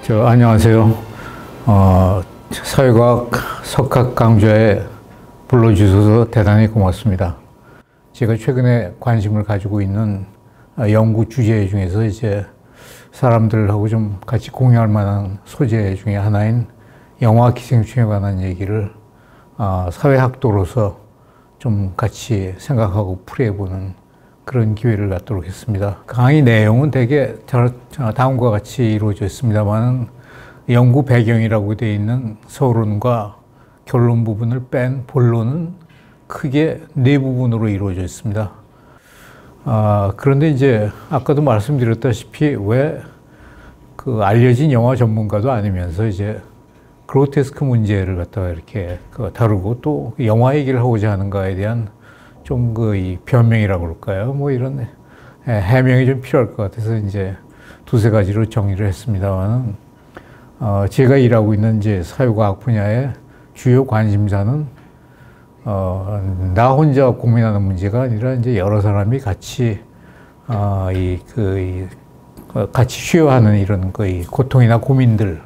안녕하세요. 사회과학 석학 강좌에 불러주셔서 대단히 고맙습니다. 제가 최근에 관심을 가지고 있는 연구 주제 중에서 이제 사람들하고 좀 같이 공유할 만한 소재 중에 하나인 영화 기생충에 관한 얘기를 사회학도로서 좀 같이 생각하고 풀이해보는 그런 기회를 갖도록 했습니다. 강의 내용은 대개 다음과 같이 이루어져 있습니다만 연구 배경이라고 되어 있는 서론과 결론 부분을 뺀 본론은 크게 네 부분으로 이루어져 있습니다. 그런데 이제 아까도 말씀드렸다시피 왜 그 알려진 영화 전문가도 아니면서 이제 그로테스크 문제를 갖다가 이렇게 다루고 또 영화 얘기를 하고자 하는가에 대한 좀 이 변명이라고 그럴까요? 뭐 이런 해명이 좀 필요할 것 같아서 이제 두세 가지로 정리를 했습니다만, 제가 일하고 있는 이제 사회과학 분야의 주요 관심사는 나 혼자 고민하는 문제가 아니라 이제 여러 사람이 같이 같이 쉬어하는 이런 이 고통이나 고민들,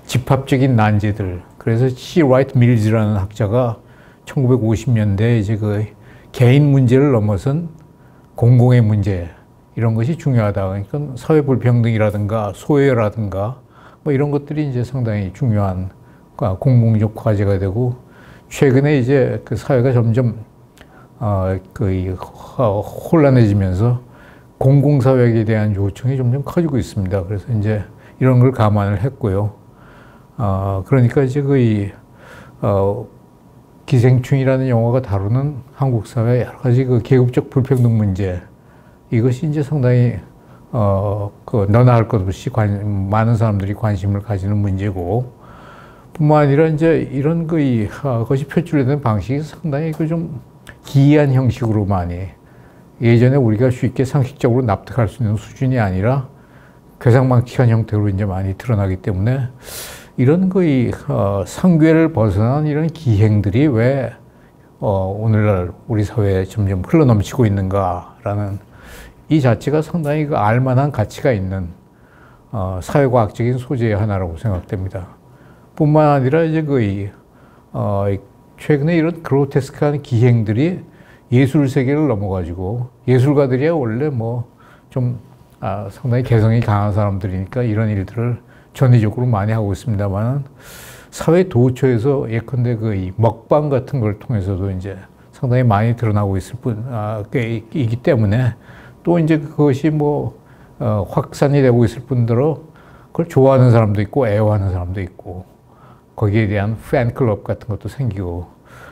집합적인 난제들. 그래서 C. 라이트 밀즈라는 학자가 1950년대에 이제 개인 문제를 넘어선 공공의 문제, 이런 것이 중요하다. 그러니까 사회 불평등이라든가 소외라든가 뭐 이런 것들이 이제 상당히 중요한 공공적 과제가 되고, 최근에 이제 그 사회가 점점 혼란해지면서 공공사회에 대한 요청이 점점 커지고 있습니다. 그래서 이제 이런 걸 감안을 했고요. 그러니까 이제 기생충이라는 영화가 다루는 한국 사회 여러 가지 계급적 불평등 문제, 이것이 이제 상당히 너나 할 것 없이 많은 사람들이 관심을 가지는 문제고, 뿐만 아니라 이제 이런 것이 표출되는 방식이 상당히 좀 기이한 형식으로 많이, 예전에 우리가 쉽게 상식적으로 납득할 수 있는 수준이 아니라 괴상망측한 형태로 이제 많이 드러나기 때문에, 이런 상궤를 벗어난 이런 기행들이 왜 오늘날 우리 사회에 점점 흘러넘치고 있는가라는 이 자체가 상당히 알만한 가치가 있는 사회과학적인 소재의 하나라고 생각됩니다. 뿐만 아니라 이제 최근에 이런 그로테스크한 기행들이 예술 세계를 넘어가지고, 예술가들이야 원래 상당히 개성이 강한 사람들이니까 이런 일들을 전위적으로 많이 하고 있습니다만, 사회 도처에서 예컨대 이 먹방 같은 걸 통해서도 이제 상당히 많이 드러나고 있을 이기 때문에, 또 이제 그것이 확산이 되고 있을 뿐더러 그걸 좋아하는 사람도 있고 애호하는 사람도 있고, 거기에 대한 팬클럽 같은 것도 생기고,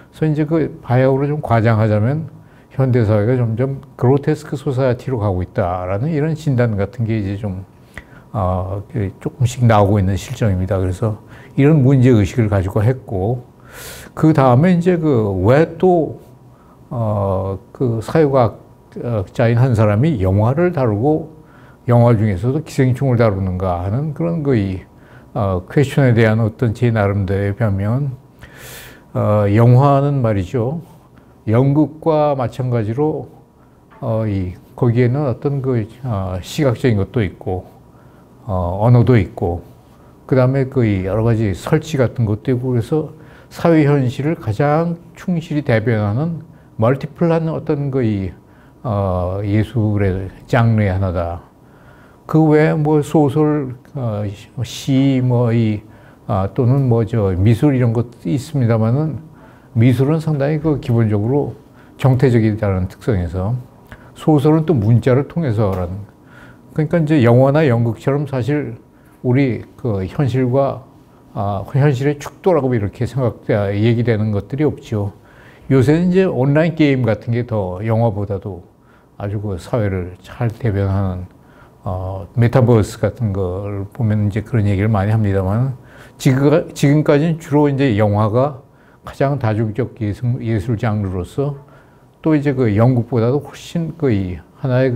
그래서 이제 바야흐로 좀 과장하자면 현대사회가 점점 그로테스크 소사이어티로 가고 있다라는 이런 진단 같은 게 이제 좀 조금씩 나오고 있는 실정입니다. 그래서 이런 문제의식을 가지고 했고, 그 다음에 이제 왜 또 사회과학자인 한 사람이 영화를 다루고 영화 중에서도 기생충을 다루는가 하는 그런 퀘스천에 대한 어떤 제 나름대로의 변명은, 영화는 말이죠, 연극과 마찬가지로 거기에는 어떤 시각적인 것도 있고 언어도 있고, 그 다음에 여러 가지 설치 같은 것도 있고, 그래서 사회 현실을 가장 충실히 대변하는 멀티플한 어떤 예술의 장르의 하나다. 그 외에 소설, 시, 또는 미술 이런 것도 있습니다만은, 미술은 상당히 기본적으로 정태적이다는 특성에서, 소설은 또 문자를 통해서라는. 그러니까 이제 영화나 연극처럼 사실 우리 현실과 현실의 축도라고 이렇게 얘기되는 것들이 없죠. 요새는 이제 온라인 게임 같은 게 더 영화보다도 아주 사회를 잘 대변하는 메타버스 같은 걸 보면 이제 그런 얘기를 많이 합니다만, 지금까지는 주로 이제 영화가 가장 다중적 예술 장르로서, 또 이제 연극보다도 훨씬 하나의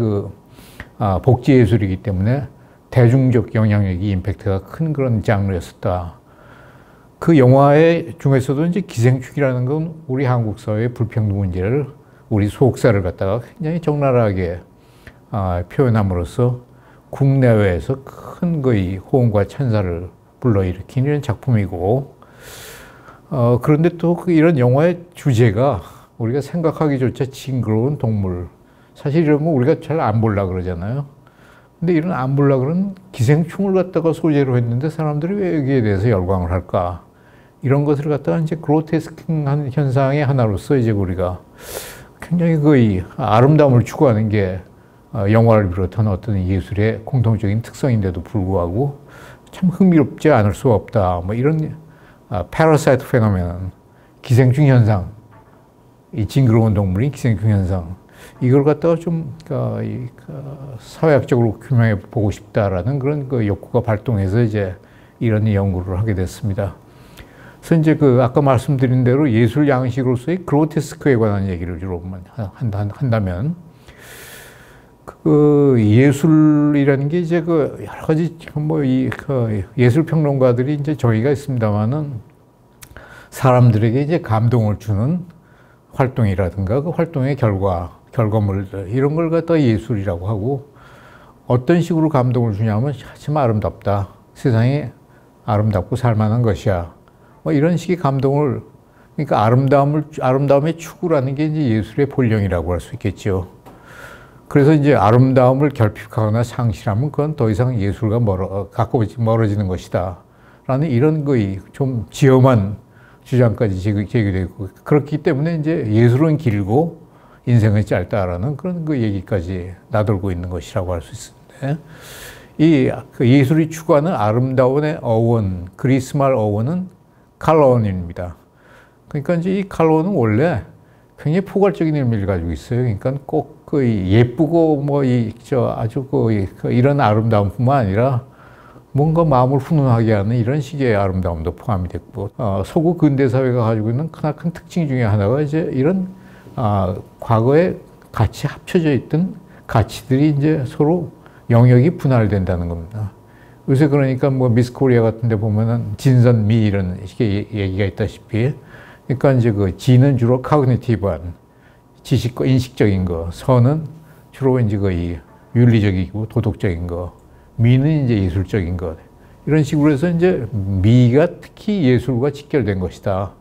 복지 예술이기 때문에 대중적 영향력이 임팩트가 큰 그런 장르였었다. 그 영화의 중에서도 이제 기생충이라는 건 우리 한국 사회의 불평등 문제를, 우리 속사를 갖다가 굉장히 적나라하게 표현함으로써 국내외에서 큰 거의 호응과 찬사를 불러일으킨 이런 작품이고, 그런데 또 이런 영화의 주제가 우리가 생각하기조차 징그러운 동물. 사실 이런 거 우리가 잘 안 볼라 그러잖아요. 근데 이런 안 볼라 그런 기생충을 갖다가 소재로 했는데 사람들이 왜 여기에 대해서 열광을 할까? 이런 것을 갖다가 이제 그로테스크한 현상의 하나로서 이제 우리가 굉장히 거의 아름다움을 추구하는 게 영화를 비롯한 어떤 예술의 공통적인 특성인데도 불구하고 참 흥미롭지 않을 수 없다. 뭐 이런 패러사이트 페노메논, 기생충 현상, 이 징그러운 동물인 기생충 현상, 이걸 갖다가 좀 사회학적으로 규명해 보고 싶다라는 그런 그 욕구가 발동해서 이제 이런 연구를 하게 됐습니다. 그래서 이제 아까 말씀드린 대로 예술 양식으로서의 그로테스크에 관한 얘기를 주로 한다면, 예술이라는 게 이제 여러 가지 예술 평론가들이 이제 정의가 있습니다만은 사람들에게 이제 감동을 주는 활동이라든가 그 활동의 결과물들 이런 걸 갖다 예술이라고 하고, 어떤 식으로 감동을 주냐면 참 아름답다, 세상이 아름답고 살만한 것이야, 뭐 이런 식의 감동을, 그러니까 아름다움의 추구라는 게 이제 예술의 본령이라고 할 수 있겠죠. 그래서 이제 아름다움을 결핍하거나 상실하면 그건 더 이상 예술과 멀어지는 것이다 라는 이런 거의 좀 지엄한 주장까지 제기되고, 그렇기 때문에 이제 예술은 길고 인생은 짧다라는 그런 그 얘기까지 나돌고 있는 것이라고 할 수 있습니다. 이 예술이 추구하는 아름다움의 어원, 그리스말 어원은 칼로온입니다. 그러니까 이제 이 칼로온은 원래 굉장히 포괄적인 의미를 가지고 있어요. 그러니까 꼭 예쁘고 아주 이런 아름다움뿐만 아니라 뭔가 마음을 훈훈하게 하는 이런 식의 아름다움도 포함이 됐고, 서구 근대 사회가 가지고 있는 크나큰 특징 중에 하나가 이제 이런 과거에 같이 합쳐져 있던 가치들이 이제 서로 영역이 분할된다는 겁니다. 요새 그러니까 미스 코리아 같은 데 보면은 진선미 이런 식의 얘기가 있다시피, 그러니까 이제 지는 주로 카그니티브한 지식과 인식적인 거, 선은 주로 이제 윤리적이고 도덕적인 거, 미는 이제 예술적인 것, 이런 식으로 해서 이제 미가 특히 예술과 직결된 것이다.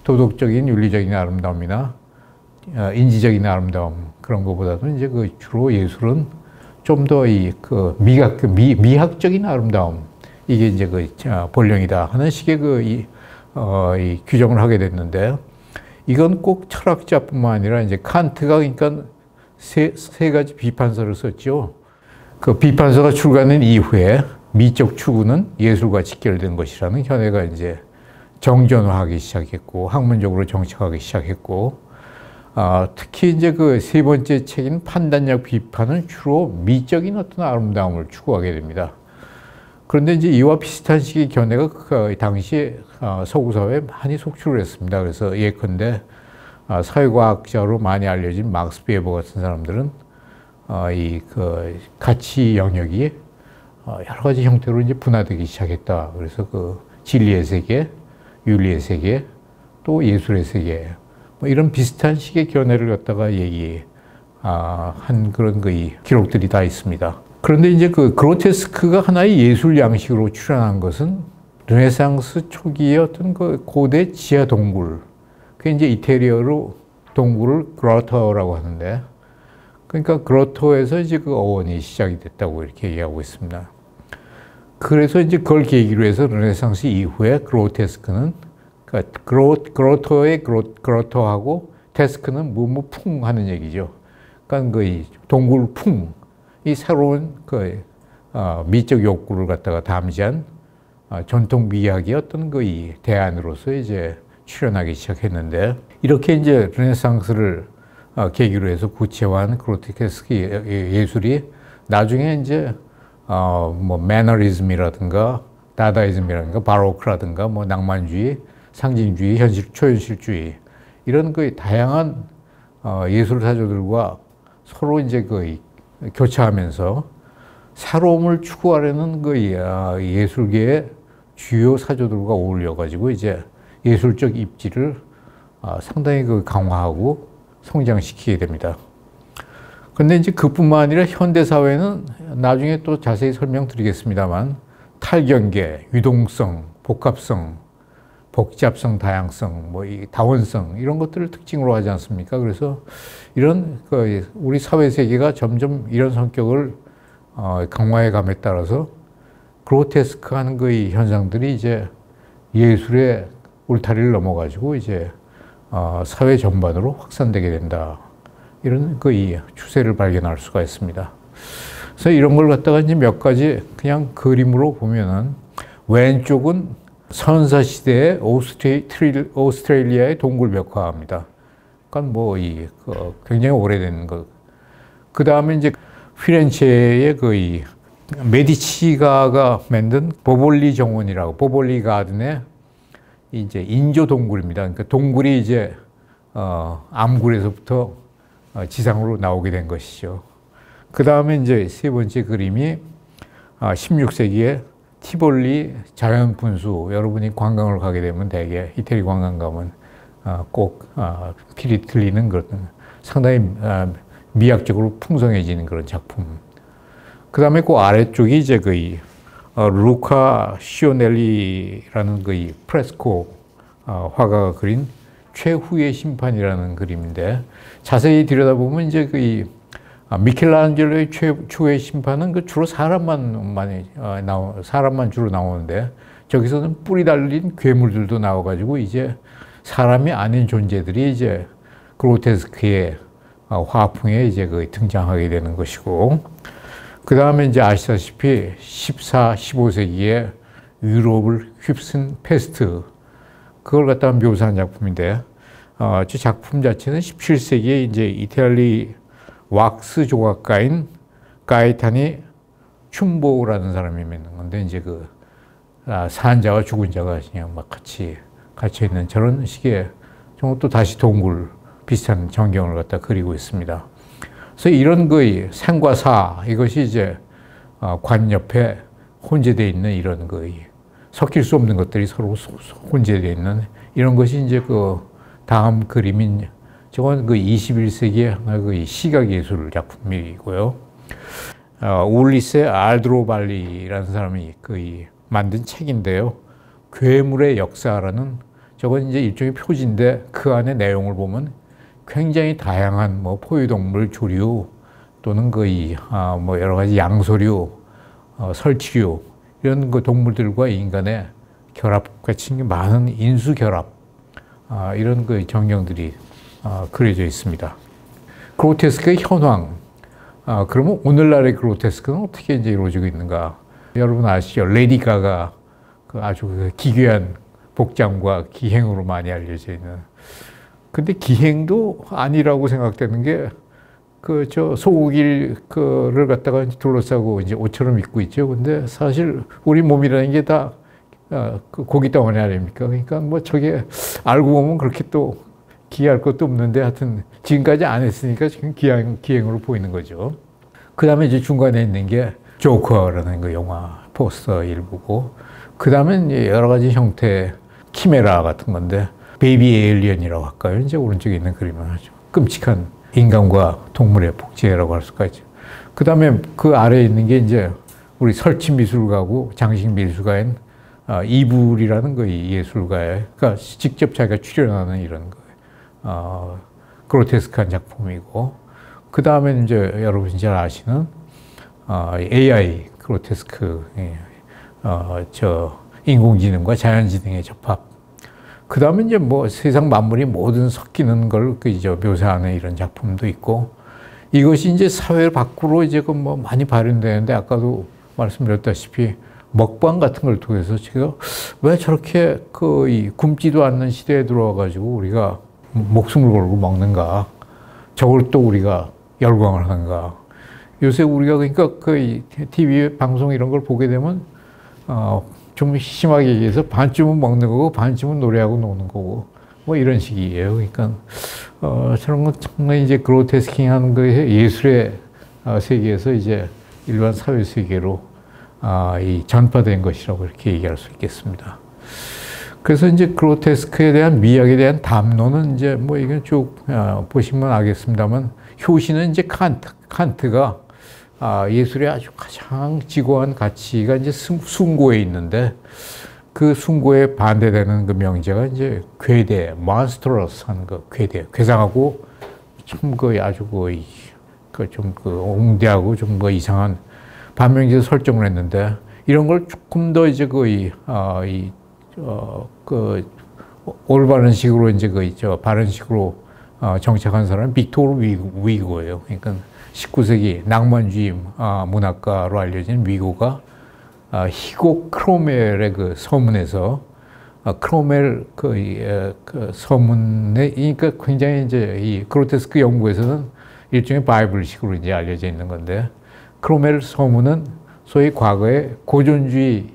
도덕적인 윤리적인 아름다움이나 인지적인 아름다움 그런 것보다도 이제 주로 예술은 좀 더 미학적인 아름다움, 이게 이제 본령이다 하는 식의 이 규정을 하게 됐는데, 이건 꼭 철학자뿐만 아니라 이제 칸트가 그러니까 세 가지 비판서를 썼죠. 그 비판서가 출간된 이후에 미적 추구는 예술과 직결된 것이라는 견해가 이제 정전화하기 시작했고, 학문적으로 정착하기 시작했고, 특히 이제 세 번째 책인 판단력 비판은 주로 미적인 어떤 아름다움을 추구하게 됩니다. 그런데 이제 이와 비슷한 식의 견해가 당시에 서구 사회에 많이 속출을 했습니다. 그래서 예컨대 사회과학자로 많이 알려진 막스 베버 같은 사람들은 가치 영역이 여러 가지 형태로 이제 분화되기 시작했다. 그래서 진리의 세계, 윤리의 세계, 또 예술의 세계, 뭐 이런 비슷한 식의 견해를 갖다가 한 그런 기록들이 다 있습니다. 그런데 이제 그로테스크가 하나의 예술 양식으로 출현한 것은 르네상스 초기의 어떤 고대 지하 동굴, 그게 이제 이태리어로 동굴을 그로토라고 하는데, 그러니까 그로토에서 이제 어원이 시작이 됐다고 이렇게 얘기하고 있습니다. 그래서 이제 그걸 계기로 해서 르네상스 이후에 그로테스크는, 그러니까 그로토의 그로토하고 테스크는 무무풍 하는 얘기죠. 그러니까 동굴풍, 이 새로운 미적 욕구를 갖다가 담지한 전통 미학의 어떤 대안으로서 이제 출현하기 시작했는데, 이렇게 이제 르네상스를 계기로 해서 구체화한 그로테스크 예술이 나중에 이제 매너리즘이라든가 다다이즘이라든가 바로크라든가 낭만주의, 상징주의, 초현실주의 이런 다양한 예술 사조들과 서로 이제 교차하면서 새로움을 추구하려는 예술계의 주요 사조들과 어울려 가지고 이제 예술적 입지를 상당히 강화하고 성장시키게 됩니다. 근데 이제 그뿐만 아니라 현대 사회는 나중에 또 자세히 설명드리겠습니다만 탈경계, 유동성, 복합성, 복잡성, 다양성, 뭐 이 다원성 이런 것들을 특징으로 하지 않습니까? 그래서 이런 우리 사회 세계가 점점 이런 성격을 강화해 감에 따라서 그로테스크한 그 현상들이 이제 예술의 울타리를 넘어가지고 이제 사회 전반으로 확산되게 된다. 이런 이 추세를 발견할 수가 있습니다. 그래서 이런 걸 갖다가 이제 몇 가지 그냥 그림으로 보면은 왼쪽은 선사 시대의 오스트레일리아의 동굴 벽화입니다. 그러니까 뭐 굉장히 오래된 거. 그 다음에 이제 피렌체의 이 메디치가가 만든 보볼리 정원이라고 보볼리 가든의 이제 인조 동굴입니다. 그러니까 동굴이 이제 암굴에서부터 지상으로 나오게 된 것이죠. 그 다음에 이제 세 번째 그림이 16세기에 티볼리 자연 분수. 여러분이 관광을 가게 되면 대개 이태리 관광 가면 꼭 필이 들리는 그런 상당히 미학적으로 풍성해지는 그런 작품. 그 다음에 그 아래쪽이 이제 루카 시오넬리라는 그 프레스코 화가가 그린 최후의 심판이라는 그림인데 자세히 들여다보면 이제 미켈란젤로의 최후의 심판은 주로 사람만 주로 나오는데 저기서는 뿔이 달린 괴물들도 나와가지고 이제 사람이 아닌 존재들이 이제 그로테스크의 화풍에 이제 등장하게 되는 것이고 그 다음에 이제 아시다시피 14, 15세기에 유럽을 휩쓴 페스트 그걸 갖다가 묘사한 작품인데 저 작품 자체는 17세기에 이제 이탈리 왁스 조각가인 가에타니 춤보라는 사람이 만든 건데 이제 산 자와 죽은 자가 그냥 막 같이 갇혀 있는 저런 식의 또 다시 동굴 비슷한 전경을 갖다 그리고 있습니다. 그래서 이런 생과 사 이것이 이제 관 옆에 혼재되어 있는 이런 섞일 수 없는 것들이 서로 혼재되어 있는 이런 것이 이제 다음 그림인 저건 21세기의 하나의 시각예술 작품이고요. 울리세 알드로발리라는 사람이 만든 책인데요. 괴물의 역사라는 저건 이제 일종의 표지인데 그 안에 내용을 보면 굉장히 다양한 포유동물, 조류 또는 뭐 여러 가지 양서류, 설치류 이런 동물들과 인간의 결합같이 많은 인수 결합 이런 전경들이 그려져 있습니다. 그로테스크의 현황. 그러면 오늘날의 그로테스크는 어떻게 이제 이루어지고 있는가? 여러분 아시죠? 레디 가가 아주 기괴한 복장과 기행으로 많이 알려져 있는. 근데 기행도 아니라고 생각되는 게 소고기를 갖다가 둘러싸고 이제 옷처럼 입고 있죠. 근데 사실 우리 몸이라는 게 다 고기 덩어리 아닙니까? 그러니까 뭐 저게 알고 보면 그렇게 또 기이할 것도 없는데 하여튼 지금까지 안 했으니까 지금 기행으로 보이는 거죠. 그 다음에 이제 중간에 있는 게 조커라는 영화 포스터 일부고 그 다음에 여러 가지 형태의 키메라 같은 건데 베이비 에일리언이라고 할까요? 이제 오른쪽에 있는 그림은 아주 끔찍한 인간과 동물의 복제라고 할 수가 있죠. 그 다음에 그 아래에 있는 게 이제 우리 설치 미술가고 장식 미술가인 이불이라는 예술가의, 그러니까 직접 자기가 출연하는 이런 그로테스크한 작품이고, 그 다음에 이제 여러분이 잘 아시는 AI 그로테스크, 인공지능과 자연지능의 접합. 그 다음에 이제 뭐 세상 만물이 모든 섞이는 걸 묘사하는 이런 작품도 있고, 이것이 이제 사회 밖으로 이제 뭐 많이 발현되는데, 아까도 말씀드렸다시피 먹방 같은 걸 통해서 제가 왜 저렇게 굶지도 않는 시대에 들어와가지고 우리가 목숨을 걸고 먹는가, 저걸 또 우리가 열광을 하는가. 요새 우리가 그러니까 TV 방송 이런 걸 보게 되면 좀 심하게 얘기해서 반쯤은 먹는 거고 반쯤은 노래하고 노는 거고 뭐 이런 식이에요. 그러니까 저런 건 정말 이제 그로테스킹한 거에 예술의 세계에서 이제 일반 사회 세계로 이 전파된 것이라고 이렇게 얘기할 수 있겠습니다. 그래서 이제 그로테스크에 대한 미학에 대한 담론은 이제 뭐 이건 쭉 보시면 알겠습니다만 효시는 이제 칸트가 예술의 아주 가장 지고한 가치가 이제 숭고에 있는데 그 숭고에 반대되는 그 명제가 이제 괴대, monstrous 하는 거, 괴대, 괴상하고 좀 그 아주 좀 옹대하고 좀 이상한 반명제 설정을 했는데 이런 걸 조금 더 이제 올바른 식으로 이제 바른 식으로 정착한 사람은 빅토르 위고예요. 그러니까 19세기 낭만주의 문학가로 알려진 위고가 희곡 크로멜의 그 서문에서 크로멜 그 서문에 그러니까 굉장히 이제 이 그로테스크 연구에서는 일종의 바이블식으로 이제 알려져 있는 건데 크로멜 서문은 소위 과거의 고전주의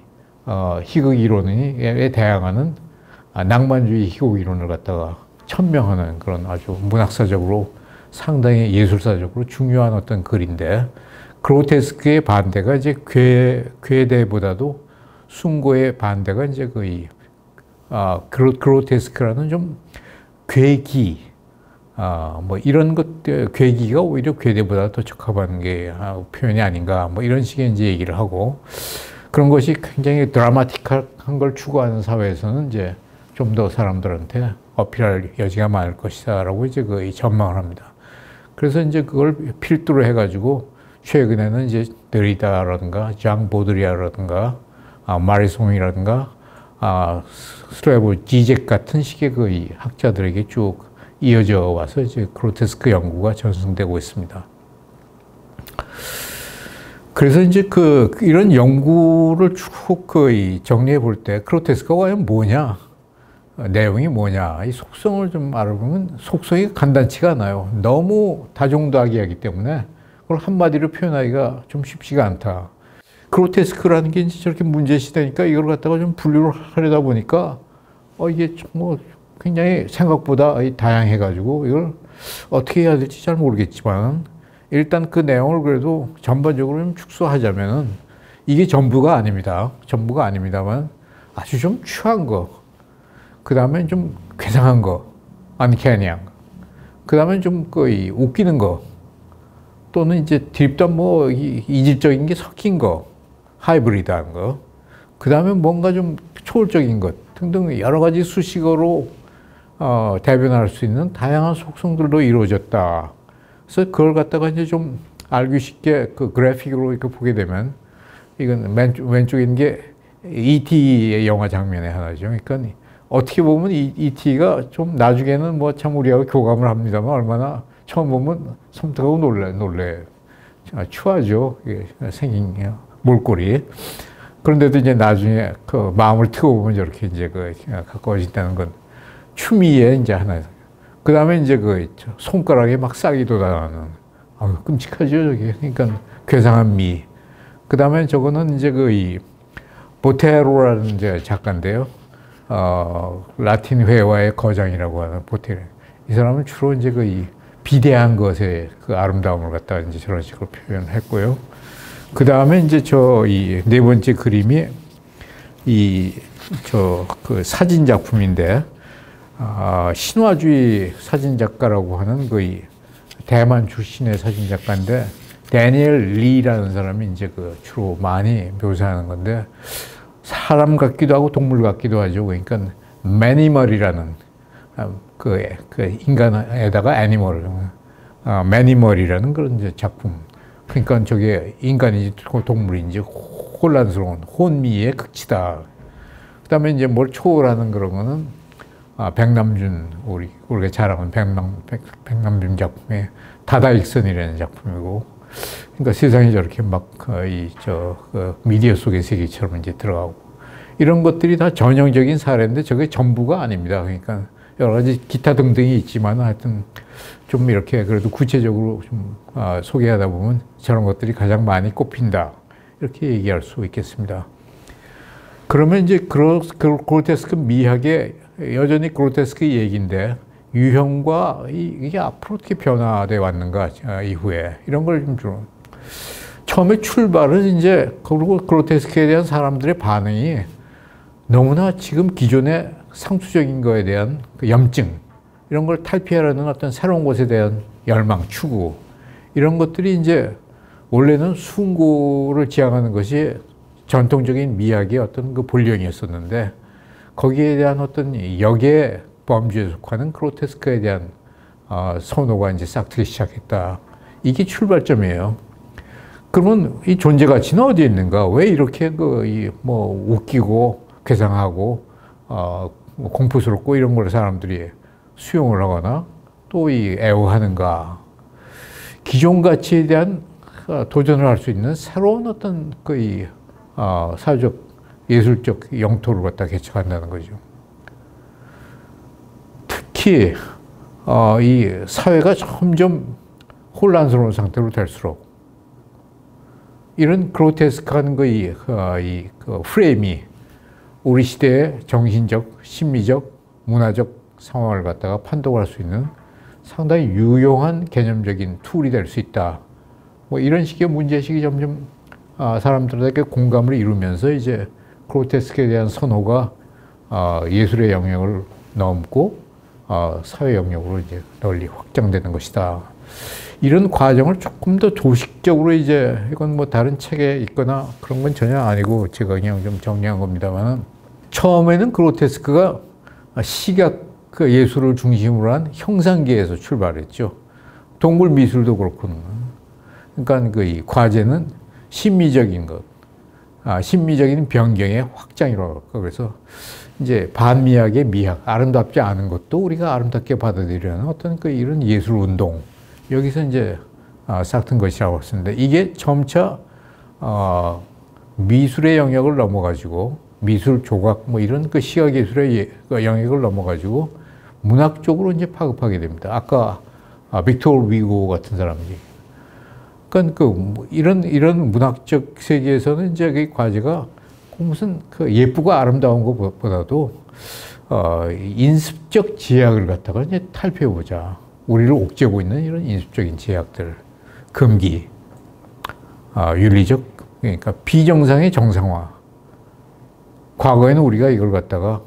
희극 이론에 대항하는 낭만주의 희곡 이론을 갖다가 천명하는 그런 아주 문학사적으로 상당히 예술사적으로 중요한 어떤 글인데 그로테스크의 반대가 이제 괴대보다도 숭고의 반대가 이제 그로테스크라는 좀 괴기 뭐 이런 것들 괴기가 오히려 괴대보다 더 적합한 게 표현이 아닌가 뭐 이런 식의 이제 얘기를 하고 그런 것이 굉장히 드라마틱한 걸 추구하는 사회에서는 이제 좀 더 사람들한테 어필할 여지가 많을 것이다라고 이제 전망을 합니다. 그래서 이제 그걸 필두로 해가지고 최근에는 이제 데리다라든가 장 보드리아라든가 마리송이라든가 스트레보 지젝 같은 식의 학자들에게 쭉 이어져 와서 이제 그로테스크 연구가 전승되고 있습니다. 그래서 이제 이런 연구를 쭉 정리해 볼 때 그로테스크가 과연 뭐냐? 내용이 뭐냐? 이 속성을 좀 알아보면 속성이 간단치가 않아요. 너무 다종다기하기 때문에 그걸 한마디로 표현하기가 좀 쉽지가 않다. 그로테스크라는 게 이제 저렇게 문제시되니까 이걸 갖다가 좀 분류를 하려다 보니까 이게 뭐 굉장히 생각보다 다양해가지고 이걸 어떻게 해야 될지 잘 모르겠지만 일단 그 내용을 그래도 전반적으로 좀 축소하자면은 이게 전부가 아닙니다. 전부가 아닙니다만 아주 좀 추한 거, 그 다음에 좀 괴상한 거, 안캐니한 거, 그 다음에 좀 웃기는 거, 또는 이제 드립도 뭐 이질적인 게 섞인 거, 하이브리드한 거, 그 다음에 뭔가 좀 초월적인 것 등등 여러 가지 수식어로 대변할 수 있는 다양한 속성들로 이루어졌다. 그래서 그걸 갖다가 이제 좀 알기 쉽게 그 그래픽으로 이렇게 보게 되면 이건 왼쪽에 있는 게 E.T.의 영화 장면의 하나죠. 그러니까 어떻게 보면 E.T.가 좀 나중에는 뭐 참 우리하고 교감을 합니다만 얼마나 처음 보면 섬뜩하고 놀래. 추하죠. 생긴 몰골이. 그런데도 이제 나중에 그 마음을 트고 보면 저렇게 이제 가까워진다는 건 추미의 이제 하나. 그 다음에 이제 손가락에 막 싹이 돋아나는. 끔찍하죠, 저게. 그러니까 괴상한 미. 그 다음에 저거는 이제 이 보테로라는 이제 작가인데요. 라틴 회화의 거장이라고 하는 보테로. 이 사람은 주로 이제 이 비대한 것의 그 아름다움을 갖다가 이제 저런 식으로 표현했고요. 그 다음에 이제 이 네 번째 그림이 그 사진 작품인데, 신화주의 사진 작가라고 하는 대만 출신의 사진 작가인데, 데니엘 리라는 사람이 이제 주로 많이 묘사하는 건데, 사람 같기도 하고 동물 같기도 하죠. 그러니까 매니멀이라는 인간에다가 애니멀, 매니멀이라는 그런 이제 작품. 그러니까 저게 인간인지 동물인지 혼란스러운 혼미의 극치다. 그다음에 이제 뭘 초월하는 그런 거는 백남준 우리가 잘 아는 백남준 작품의 다다익선이라는 작품이고, 그러니까 세상이 저렇게 막 미디어 속의 세계처럼 이제 들어가고 이런 것들이 다 전형적인 사례인데 저게 전부가 아닙니다. 그러니까 여러 가지 기타 등등이 있지만 하여튼 좀 이렇게 그래도 구체적으로 좀 소개하다 보면 저런 것들이 가장 많이 꼽힌다. 이렇게 얘기할 수 있겠습니다. 그러면 이제 그로테스크 미학의 여전히 그로테스크 얘기인데 유형과 이게 앞으로 어떻게 변화돼 왔는가 이후에 이런 걸 좀 처음에 출발은 이제 그로테스크에 대한 사람들의 반응이 너무나 지금 기존의 상투적인 거에 대한 그 염증 이런 걸 탈피하려는 어떤 새로운 것에 대한 열망, 추구 이런 것들이 이제 원래는 숭고를 지향하는 것이 전통적인 미학의 어떤 그 본령이었었는데 거기에 대한 어떤 역의 범주에 속하는 그로테스크에 대한 선호가 이제 싹트기 시작했다. 이게 출발점이에요. 그러면 이 존재 가치는 어디에 있는가? 왜 이렇게 웃기고 괴상하고 공포스럽고 이런 걸 사람들이 수용을 하거나 또 애호하는가? 기존 가치에 대한 도전을 할 수 있는 새로운 어떤 사회적 예술적 영토를 갖다 개척한다는 거죠. 특히 이 사회가 점점 혼란스러운 상태로 될수록 이런 그로테스크한 프레임이 우리 시대의 정신적, 심리적, 문화적 상황을 갖다가 판독할 수 있는 상당히 유용한 개념적인 툴이 될 수 있다. 뭐 이런 식의 문제의식이 점점 사람들에게 공감을 이루면서 이제 그로테스크에 대한 선호가 예술의 영역을 넘고 사회 영역으로 이제 널리 확장되는 것이다. 이런 과정을 조금 더 조식적으로 이제 이건 뭐 다른 책에 있거나 그런 건 전혀 아니고 제가 그냥 좀 정리한 겁니다만 처음에는 그로테스크가 시각 그 예술을 중심으로 한 형상계에서 출발했죠. 동물 미술도 그렇고. 그러니까 이 과제는 심미적인 것, 심미적인 변경의 확장이라고 할까. 그래서 이제 반미학의 미학, 아름답지 않은 것도 우리가 아름답게 받아들이려는 어떤 이런 예술 운동, 여기서 이제 싹튼 것이라고 했었는데 이게 점차 미술의 영역을 넘어가지고 미술 조각 뭐 이런 시각 예술의 영역을 넘어가지고 문학 쪽으로 이제 파급하게 됩니다. 아까 빅토르 위고 같은 사람들이. 그러니까 이런 문학적 세계에서는 이제 그 과제가 무슨 예쁘고 아름다운 것보다도 인습적 제약을 갖다가 이제 탈피해보자. 우리를 옥죄고 있는 이런 인습적인 제약들, 금기, 윤리적, 그러니까 비정상의 정상화. 과거에는 우리가 이걸 갖다가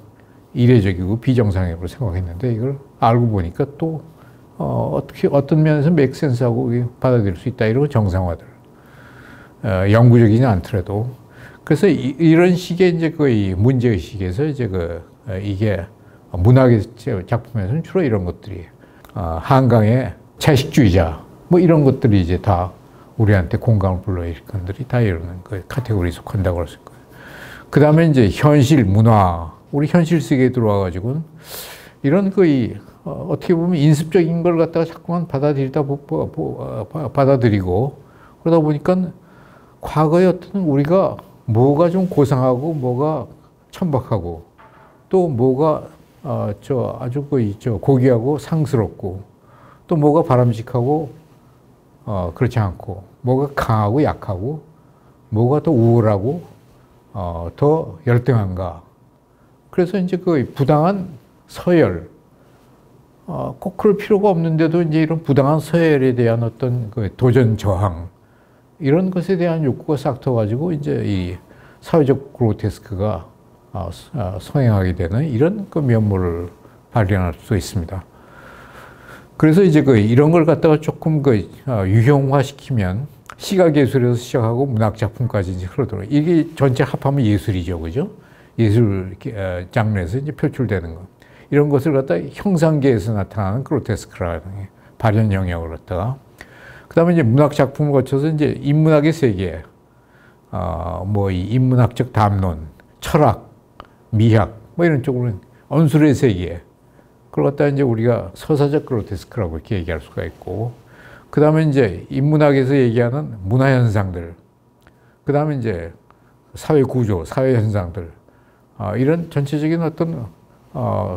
이례적이고 비정상적으로 생각했는데 이걸 알고 보니까 또 어떤 면에서 맥센스하고 받아들일 수 있다. 이런 정상화들. 영구적이지 않더라도. 그래서 이런 식의 이제 문제의식에서 이제 이게 문학의 작품에서는 주로 이런 것들이 한강의 채식주의자 뭐 이런 것들이 이제 다 우리한테 공감을 불러일으킨 것들이 다 이런 카테고리에 속한다고 할 수 있고요. 그 다음에 이제 현실, 문화, 우리 현실 세계에 들어와가지고는 이런 어떻게 보면 인습적인 걸 갖다가 자꾸만 받아들이고 그러다 보니까 과거에 어떤 우리가 뭐가 좀 고상하고 뭐가 천박하고 또 뭐가 아주 고귀하고 상스럽고 또 뭐가 바람직하고 그렇지 않고 뭐가 강하고 약하고 뭐가 더 우월하고 더 열등한가. 그래서 이제 부당한 서열, 꼭 그럴 필요가 없는데도 이제 이런 부당한 서열에 대한 어떤 도전 저항, 이런 것에 대한 욕구가 싹 터가지고 이제 이 사회적 그로테스크가 성행하게 되는 이런 면모를 발견할 수 있습니다. 그래서 이제 이런 걸 갖다가 조금 유형화시키면 시각예술에서 시작하고 문학작품까지 이제 흐르도록. 이게 전체 합하면 예술이죠. 그죠? 예술 장르에서 이제 표출되는 것. 이런 것을 갖다가 형상계에서 나타나는 그로테스크라는 발현 영역을 갖다가. 그 다음에 이제 문학작품을 거쳐서 이제 인문학의 세계, 이 인문학적 담론, 철학, 미학, 뭐 이런 쪽으로는 언술의 세계. 그걸 갖다가 이제 우리가 서사적 그로테스크라고 이렇게 얘기할 수가 있고. 그 다음에 이제 인문학에서 얘기하는 문화현상들, 그 다음에 이제 사회구조, 사회현상들, 이런 전체적인 어떤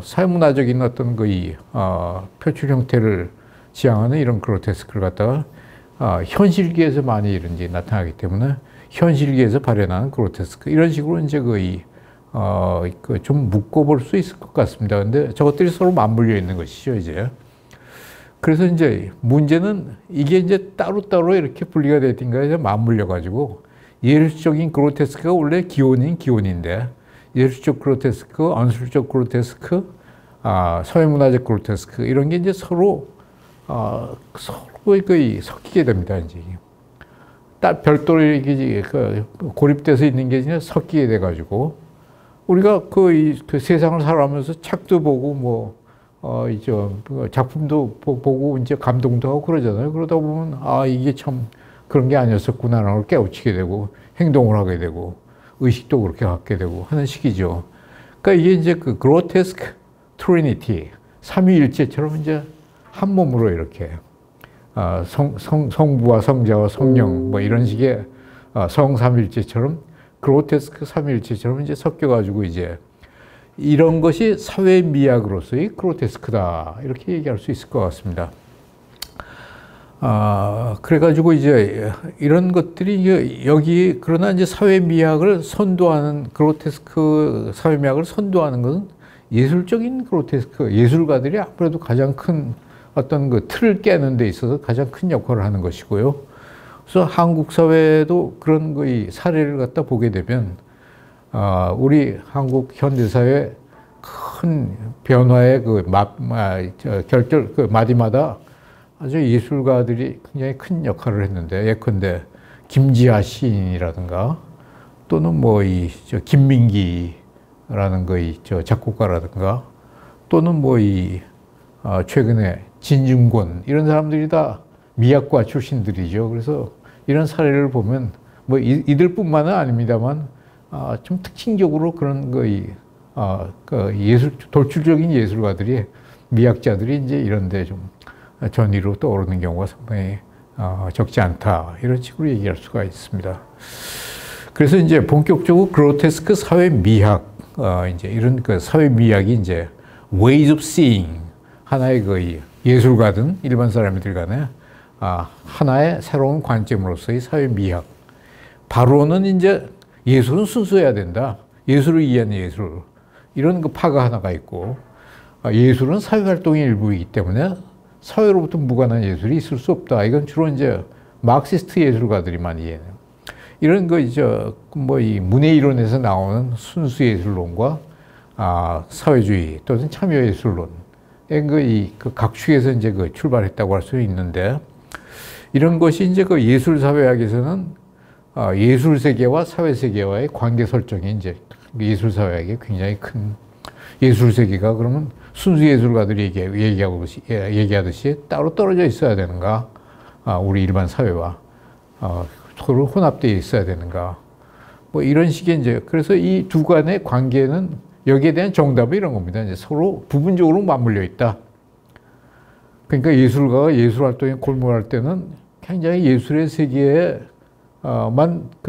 사회문화적인 어떤 표출 형태를 지향하는 이런 그로테스크를 갖다가 현실계에서 많이 이런 게 나타나기 때문에 현실계에서 발현하는 그로테스크, 이런 식으로 이제 좀 묶어볼 수 있을 것 같습니다. 근데 저것들이 서로 맞물려 있는 것이죠, 이제. 그래서 이제 문제는 이게 이제 따로따로 이렇게 분리가 됐던가 이제 맞물려가지고 예술적인 그로테스크가 원래 기원인 기원인데 예술적 그로테스크, 언술적 그로테스크, 사회문화적 그로테스크 이런 게 이제 서로 서로 거의 섞이게 됩니다. 이제 딱 별도로 이게 고립돼서 있는 게 이제 섞이게 돼가지고 우리가 그 세상을 살아가면서 책도 보고 이제 작품도 보고 이제 감동도 하고 그러잖아요. 그러다 보면 이게 참 그런 게 아니었었구나라는 걸 깨우치게 되고 행동을 하게 되고 의식도 그렇게 갖게 되고 하는 식이죠. 그러니까 이게 이제 그 그로테스크 트리니티, 삼위일체처럼 이제 한 몸으로 이렇게 성부와 성자와 성령 이런 식의 성삼일체처럼 그로테스크 삼일체처럼 이제 섞여가지고 이제 이런 것이 사회 미학으로서의 그로테스크다 이렇게 얘기할 수 있을 것 같습니다. 그래가지고 이제 이런 것들이 여기 그러나 이제 사회 미학을 선도하는 그로테스크 사회 미학을 선도하는 것은 예술적인 그로테스크 예술가들이 아무래도 가장 큰 어떤 그 틀을 깨는 데 있어서 가장 큰 역할을 하는 것이고요. 그래서 한국 사회도 그런 거의 사례를 갖다 보게 되면 우리 한국 현대사회 큰 변화의 그 마디마다 아주 예술가들이 굉장히 큰 역할을 했는데 예컨대 김지하 시인이라든가 또는 김민기라는 작곡가라든가 또는 최근에 진중권 이런 사람들이 다 미학과 출신들이죠. 그래서 이런 사례를 보면 이들뿐만은 아닙니다만 좀 특징적으로 그런 돌출적인 예술가들이 미학자들이 이제 이런데 좀 전위로 떠오르는 경우가 상당히 적지 않다 이런 식으로 얘기할 수가 있습니다. 그래서 이제 본격적으로 그로테스크 사회 미학 이제 이런 그 사회 미학이 이제 ways of seeing 하나의 예술가든 일반 사람들 간에 하나의 새로운 관점으로서의 사회 미학. 바로는 이제 예술은 순수해야 된다. 예술을 위한 예술. 이런 파가 하나가 있고, 예술은 사회활동의 일부이기 때문에 사회로부터 무관한 예술이 있을 수 없다. 이건 주로 이제 마르크시스트 예술가들이 많이 이해해요. 이런 이 문예 이론에서 나오는 순수 예술론과 사회주의 또는 참여 예술론. 그 각축에서 이제 출발했다고 할 수 있는데, 이런 것이 이제 예술 사회학에서는 예술 세계와 사회 세계와의 관계 설정이 이제 예술 사회학에 굉장히 큰 예술 세계가 그러면 순수 예술가들이 얘기하듯이 따로 떨어져 있어야 되는가? 우리 일반 사회와 서로 혼합되어 있어야 되는가? 이런 식의 이제 그래서 이 두 간의 관계는 여기에 대한 정답이 이런 겁니다. 이제 서로 부분적으로 맞물려 있다. 그러니까 예술가가 예술 활동에 골몰할 때는 굉장히 예술의 세계에만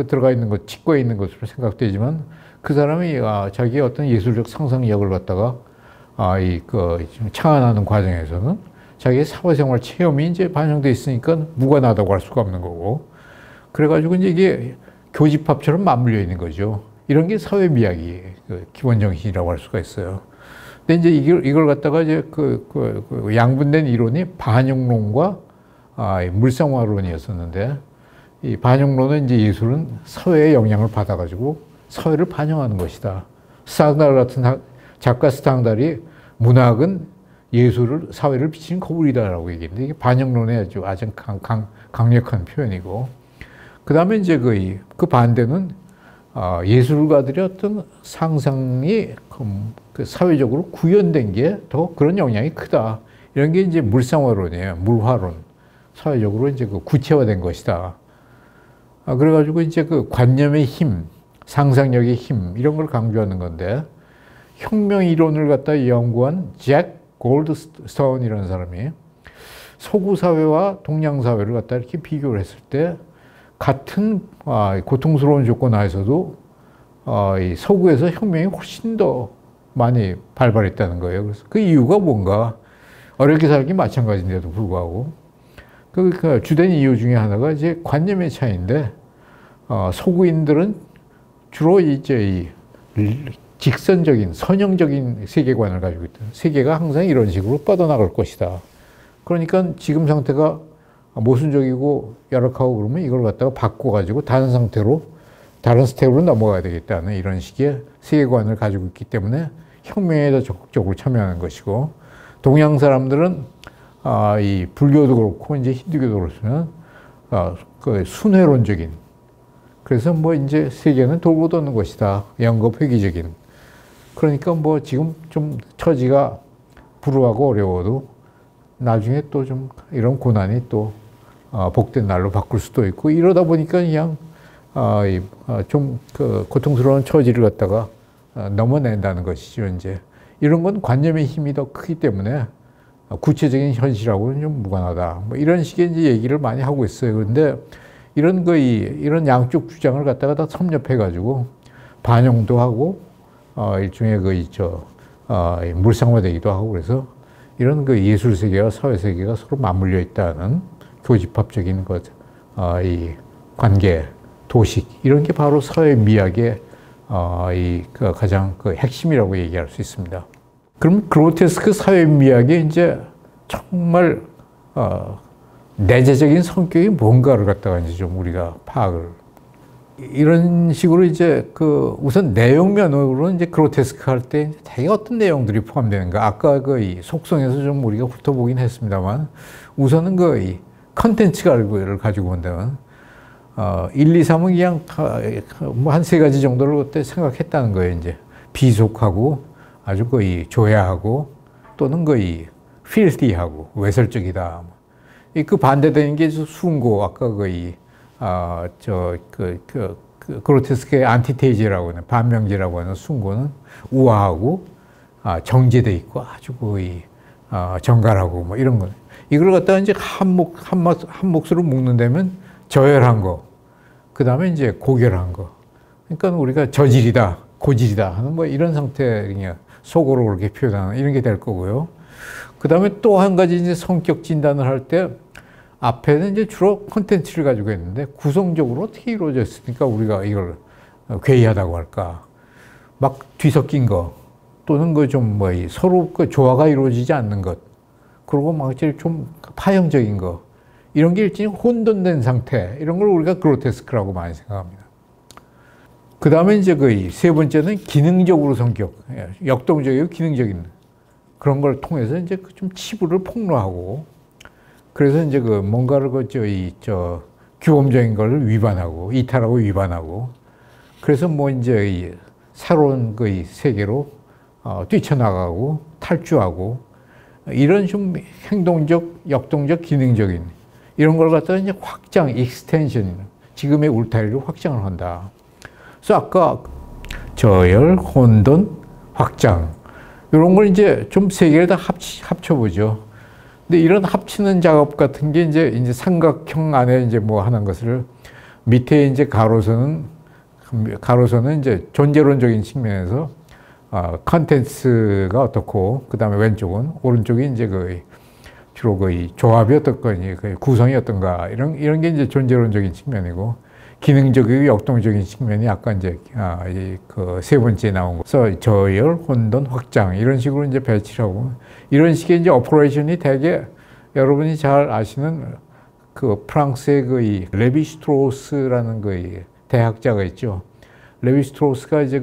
들어가 있는 것, 치과 있는 것으로 생각되지만 그 사람이 자기의 어떤 예술적 상상력을 갖다가 창안하는 과정에서는 자기의 사회생활 체험이 이제 반영돼 있으니까 무관하다고 할 수가 없는 거고 그래가지고 이제 이게 교집합처럼 맞물려 있는 거죠. 이런 게 사회 미학이 기본 정신이라고 할 수가 있어요. 근데 이제 이걸 갖다가 이제 양분된 이론이 반영론과 물상화론이었었는데 이 반영론은 이제 예술은 사회의 영향을 받아가지고 사회를 반영하는 것이다. 스탕달 같은 작가 스탕달이 문학은 예술을 사회를 비치는 거울이다라고 얘기했는데 이게 반영론의 아주 강력한 표현이고 그 다음에 이제 그 반대는 예술가들의 어떤 상상이 사회적으로 구현된 게 더 그런 영향이 크다. 이런 게 이제 물상화론이에요. 물화론. 사회적으로 이제 구체화된 것이다. 그래가지고 이제 관념의 힘, 상상력의 힘, 이런 걸 강조하는 건데, 혁명 이론을 갖다 연구한 잭 골드스톤이라는 사람이 서구 사회와 동양 사회를 갖다 이렇게 비교를 했을 때, 같은 고통스러운 조건 하에서도 이 서구에서 혁명이 훨씬 더 많이 발발했다는 거예요. 그래서 그 이유가 뭔가 어렵게 살기 마찬가지인데도 불구하고 그 주된 이유 중에 하나가 이제 관념의 차이인데 서구인들은 주로 이제 직선적인 선형적인 세계관을 가지고 있다. 세계가 항상 이런 식으로 뻗어나갈 것이다. 그러니까 지금 상태가 모순적이고 열악하고 그러면 이걸 갖다가 바꿔가지고 다른 스텝으로 넘어가야 되겠다는 이런 식의 세계관을 가지고 있기 때문에 혁명에 더 적극적으로 참여하는 것이고 동양 사람들은 이 불교도 그렇고 이제 힌두교도 그렇지만 그 순회론적인, 그래서 뭐 이제 세계는 돌고 도는 것이다, 영겁회귀적인. 그러니까 뭐 지금 좀 처지가 불우하고 어려워도 나중에 또 좀 이런 고난이 또 복된 날로 바꿀 수도 있고, 이러다 보니까 그냥 좀 그 고통스러운 처지를 갖다가 넘어낸다는 것이죠. 이제 이런 건 관념의 힘이 더 크기 때문에 구체적인 현실하고는 좀 무관하다, 뭐 이런 식의 이제 얘기를 많이 하고 있어요. 그런데 이런 양쪽 주장을 갖다가 다 섭렵해가지고 반영도 하고 일종의 물상화되기도 하고, 그래서 이런 그 예술 세계와 사회 세계가 서로 맞물려 있다는 교집합적인 이 관계, 도식, 이런 게 바로 사회 미학의 그 가장 그 핵심이라고 얘기할 수 있습니다. 그럼 그로테스크 사회 미학의 이제 정말 내재적인 성격이 뭔가를 갖다가 이제 좀 우리가 파악을, 이런 식으로 이제 그 우선 내용면으로 이제 그로테스크 할 때 되게 어떤 내용들이 포함되는가, 아까 그 이 속성에서 좀 우리가 훑어보긴 했습니다만, 우선은 그 이 컨텐츠를 가지고 본다면 1, 2, 3은 그냥 뭐 한 세 가지 정도를 그때 생각했다는 거예요. 이제 비속하고 아주 거의 조야하고 또는 거의 필티하고 외설적이다. 그 반대되는 게 숭고, 아까 거의 그로테스크의 안티테이제라고 하는, 반명제라고 하는 숭고는 우아하고 정제돼 있고 아주 거의 정갈하고 뭐 이런 거. 이걸 갖다가 이제 한 몫으로 묶는다면 저열한 거, 그 다음에 이제 고결한 거. 그러니까 우리가 저질이다, 고질이다 하는 뭐 이런 상태, 그냥 속으로 그렇게 표현하는 이런 게 될 거고요. 그 다음에 또 한 가지 이제 성격 진단을 할 때 앞에는 이제 주로 콘텐츠를 가지고 있는데 구성적으로 어떻게 이루어져 있으니까 우리가 이걸 괴이하다고 할까. 막 뒤섞인 거, 또는 그 좀 뭐 서로 그 조화가 이루어지지 않는 것, 그리고 막 좀 파형적인 거, 이런 게 일종의 혼돈된 상태, 이런 걸 우리가 그로테스크라고 많이 생각합니다. 그 다음에 이제 그 세 번째는 기능적으로 성격, 역동적이고 기능적인 그런 걸 통해서 이제 좀 치부를 폭로하고, 그래서 이제 그 뭔가를 규범적인 걸 위반하고, 이탈하고 위반하고, 그래서 뭐 이제 이 새로운 그 세계로 뛰쳐나가고 탈주하고, 이런 좀 행동적, 역동적, 기능적인 이런 걸 갖다가 이제 확장, 익스텐션, 지금의 울타리를 확장을 한다. 그래서 아까 저열, 혼돈, 확장, 이런 걸 이제 좀 세 개를 다 합쳐보죠. 근데 이런 합치는 작업 같은 게 이제 삼각형 안에 이제 뭐 하는 것을, 밑에 이제 가로선은 이제 존재론적인 측면에서 컨텐츠가 어떻고, 그 다음에 왼쪽은, 오른쪽이 이제 주로 조합이 어떻거니, 구성이 어떤가, 이런 게 이제 존재론적인 측면이고, 기능적이고 역동적인 측면이 아까 이제 그 세 번째에 나온 거. 그래서 저열, 혼돈, 확장, 이런 식으로 이제 배치를 하고, 이런 식의 이제 오퍼레이션이 되게 여러분이 잘 아시는 그 프랑스의 레비 스트로스라는 대학자가 있죠. 레비 스트로스가 이제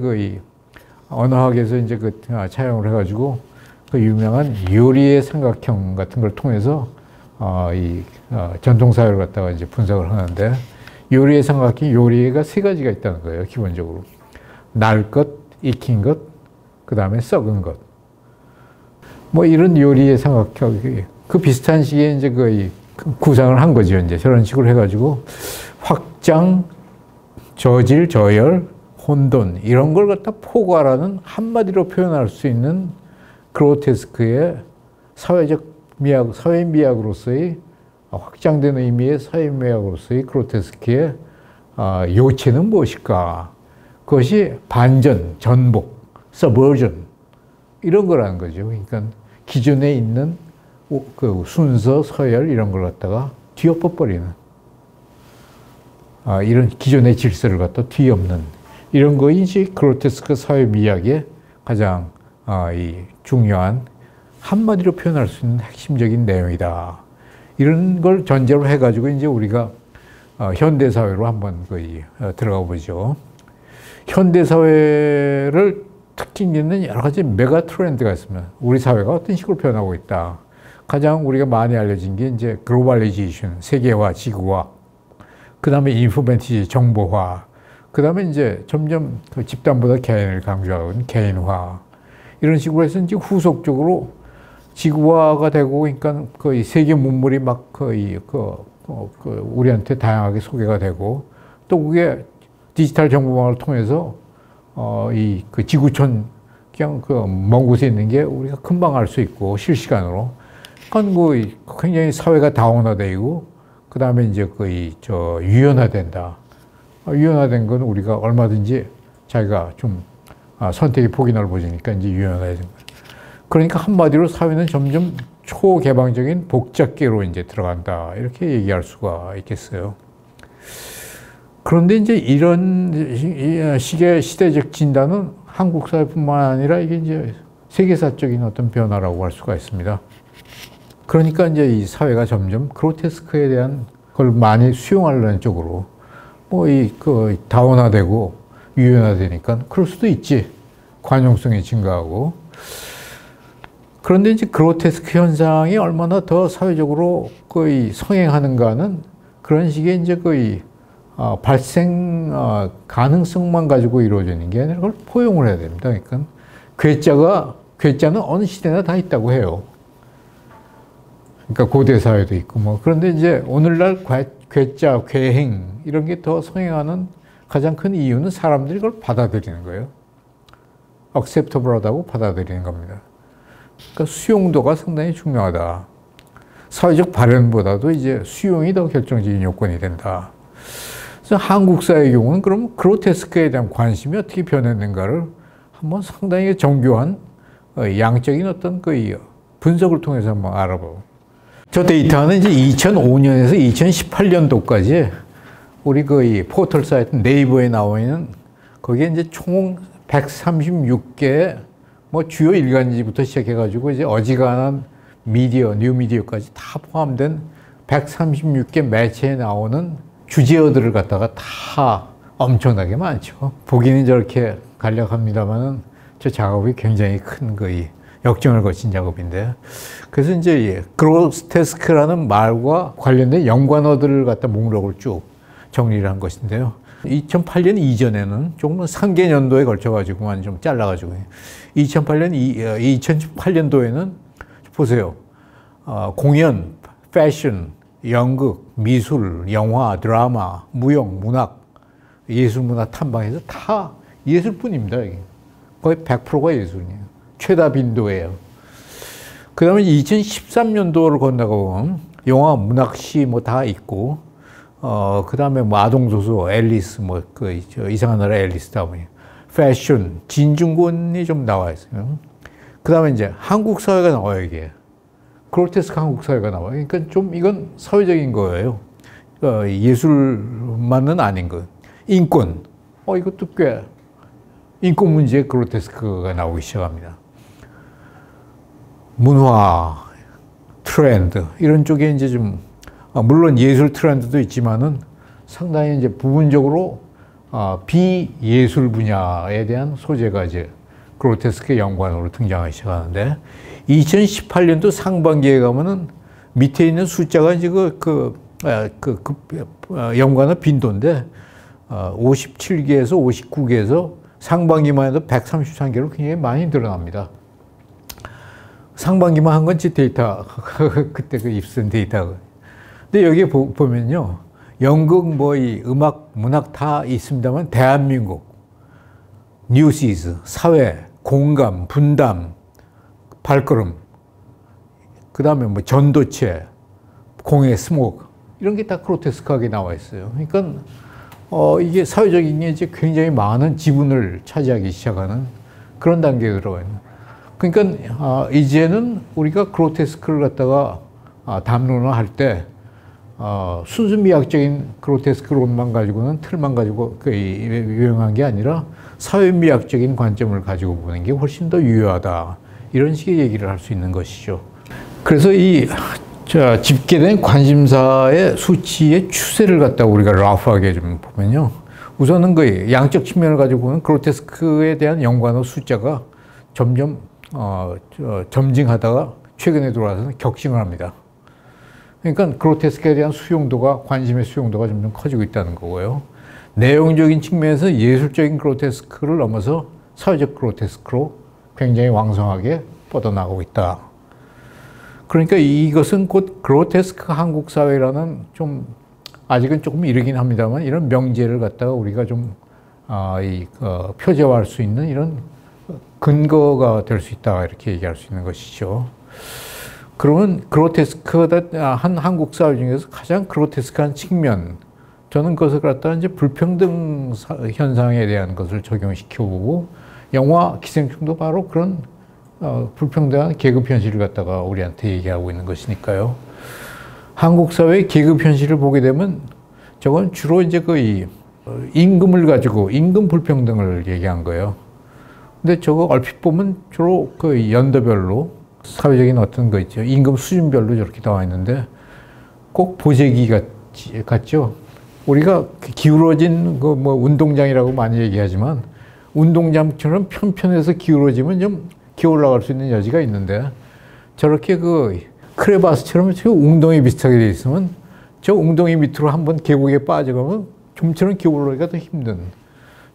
언어학에서 이제 차용을 해가지고 그 유명한 요리의 삼각형 같은 걸 통해서 전통사회를 갖다가 이제 분석을 하는데, 요리의 삼각형, 요리가 세 가지가 있다는 거예요, 기본적으로. 날 것, 익힌 것, 그 다음에 썩은 것. 뭐 이런 요리의 삼각형, 그 비슷한 시기에 이제 구상을 한 거죠. 이제 저런 식으로 해가지고 확장, 저질, 저열, 혼돈, 이런 걸 갖다 포괄하는, 한마디로 표현할 수 있는 그로테스크의 사회적 미학, 사회 미학으로서의 확장된 의미의 사회 미학으로서의 그로테스크의 요체는 무엇일까? 그것이 반전, 전복, subversion, 이런 거라는 거죠. 그러니까 기존에 있는 그 순서, 서열, 이런 걸 갖다가 뒤엎어버리는, 이런 기존의 질서를 갖다 뒤엎는, 이런 것이 그로테스크 사회 미학의 가장 중요한, 한마디로 표현할 수 있는 핵심적인 내용이다. 이런 걸 전제로 해가지고 이제 우리가 현대사회로 한번 들어가 보죠. 현대사회를 특징 있는 여러 가지 메가 트렌드가 있습니다. 우리 사회가 어떤 식으로 변하고 있다. 가장 우리가 많이 알려진 게 이제 글로벌리제이션, 세계화, 지구화, 그 다음에 인포메티지, 정보화, 그 다음에 이제 점점 그 집단보다 개인을 강조하는 개인화, 이런 식으로 해서 이제 후속적으로 지구화가 되고, 그러니까 거의 세계 문물이 막 거의 우리한테 다양하게 소개가 되고, 또 그게 디지털 정보망을 통해서 그 지구촌 그냥 먼 곳에 있는 게 우리가 금방 알 수 있고 실시간으로. 그러니까 굉장히 사회가 다원화되고, 그 다음에 이제 거의 유연화된다. 유연화된 건 우리가 얼마든지 자기가 좀 선택의 폭이 넓어지니까 이제 유연화된 거예요. 그러니까 한마디로 사회는 점점 초개방적인 복잡계로 이제 들어간다. 이렇게 얘기할 수가 있겠어요. 그런데 이제 이런 식의 시대적 진단은 한국 사회뿐만 아니라 이게 이제 세계사적인 어떤 변화라고 할 수가 있습니다. 그러니까 이제 이 사회가 점점 그로테스크에 대한 걸 많이 수용하려는 쪽으로 다원화되고 유연화되니까 그럴 수도 있지. 관용성이 증가하고. 그런데 이제 그로테스크 현상이 얼마나 더 사회적으로 거의 성행하는가는 그런 식의 이제 거의 발생 가능성만 가지고 이루어지는 게 아니라 그걸 포용을 해야 됩니다. 그러니까 괴짜는 어느 시대나 다 있다고 해요. 그러니까 고대 사회도 있고 뭐. 그런데 이제 오늘날 괴짜, 괴행 이런 게 더 성행하는 가장 큰 이유는 사람들이 그걸 받아들이는 거예요. acceptable하다고 받아들이는 겁니다. 그러니까 수용도가 상당히 중요하다. 사회적 발현보다도 이제 수용이 더 결정적인 요건이 된다. 그래서 한국 사회의 경우는 그럼 그로테스크에 대한 관심이 어떻게 변했는가를 한번 상당히 정교한 양적인 어떤 그 분석을 통해서 한번 알아보고. 저 데이터는 이제 2005년에서 2018년도까지 우리 그 포털 사이트 네이버에 나와 있는 거기에 이제 총 136개의 뭐 주요 일간지부터 시작해가지고 이제 어지간한 미디어, 뉴미디어까지 다 포함된 136개 매체에 나오는 주제어들을 갖다가 다 엄청나게 많죠. 보기는 저렇게 간략합니다만은 저 작업이 굉장히 큰 거의 역정을 거친 작업인데, 그래서 이제 그로테스크라는 말과 관련된 연관어들을 갖다 목록을 쭉 정리를 한 것인데요. 2008년 이전에는 조금 3개년도에 걸쳐가지고만 좀 잘라가지고 2008년도에는 보세요. 공연, 패션, 연극, 미술, 영화, 드라마, 무용, 문학, 예술문화 탐방에서 다 예술뿐입니다. 거의 100%가 예술이에요. 최다 빈도예요. 그 다음에 2013년도를 건너가 보면 영화, 문학, 시 뭐 다 있고, 그 다음에 뭐 아동소설, 앨리스, 이상한 나라 앨리스 다음에 패션, 진중권이 좀 나와 있어요. 그 다음에 이제 한국 사회가 나와요, 이게. 그로테스크 한국 사회가 나와요. 그러니까 좀 이건 사회적인 거예요. 예술만은 아닌 거. 인권. 이것도 꽤 인권 문제에 그로테스크가 나오기 시작합니다. 문화, 트렌드, 이런 쪽에 이제 좀, 물론 예술 트렌드도 있지만은 상당히 이제 부분적으로 비예술 분야에 대한 소재가 이제 그로테스크의 연관으로 등장하기 시작하는데, 2018년도 상반기에 가면은 밑에 있는 숫자가 이제 연관어 빈도인데, 57개에서 59개에서 상반기만 해도 133개로 굉장히 많이 늘어납니다. 상반기만 한 건 제 데이터, 그때 그 입수된 데이터. 근데 여기에 보면요. 연극, 음악, 문학 다 있습니다만, 대한민국, 뉴시즈, 사회, 공감, 분담, 발걸음, 그 다음에 전도체, 공예, 스모크, 이런 게 다 그로테스크하게 나와 있어요. 그러니까, 이게 사회적인 게 이제 굉장히 많은 지분을 차지하기 시작하는 그런 단계에 들어가 있는. 그러니까, 이제는 우리가 그로테스크를 갖다가 담론을 할 때, 순수 미학적인 그로테스크론만 가지고는 틀만 가지고 유용한 게 아니라 사회미학적인 관점을 가지고 보는 게 훨씬 더 유효하다. 이런 식의 얘기를 할 수 있는 것이죠. 그래서 집계된 관심사의 수치의 추세를 갖다가 우리가 라프하게 좀 보면요. 우선은 그 양적 측면을 가지고 보면 그로테스크에 대한 연관어 숫자가 점점 점증하다가 최근에 들어와서는 격싱을 합니다. 그러니까 그로테스크에 대한 수용도가, 관심의 수용도가 점점 커지고 있다는 거고요. 내용적인 측면에서 예술적인 그로테스크를 넘어서 사회적 그로테스크로 굉장히 왕성하게 뻗어나가고 있다. 그러니까 이것은 곧 그로테스크 한국 사회라는 좀 아직은 조금 이르긴 합니다만 이런 명제를 갖다가 우리가 좀 표제화할 수 있는 이런 근거가 될 수 있다 이렇게 얘기할 수 있는 것이죠. 그러면 그로테스크한 한국 사회 중에서 가장 그로테스크한 측면, 저는 그것을 갖다가 이제 불평등 현상에 대한 것을 적용시켜보고 영화 기생충도 바로 그런 불평등한 계급 현실을 갖다가 우리한테 얘기하고 있는 것이니까요. 한국 사회의 계급 현실을 보게 되면 저건 주로 이제 그 임금을 가지고 임금 불평등을 얘기한 거예요. 근데 저거 얼핏 보면 주로 그 연도별로 사회적인 어떤 거 있죠. 임금 수준별로 저렇게 나와 있는데 꼭 보재기 같죠. 우리가 기울어진 그 뭐 운동장이라고 많이 얘기하지만 운동장처럼 편편해서 기울어지면 좀 기어 올라갈 수 있는 여지가 있는데 저렇게 그 크레바스처럼 웅덩이 비슷하게 돼 있으면 저 웅덩이 밑으로 한번 계곡에 빠져가면 좀처럼 기어 올라가기가 더 힘든,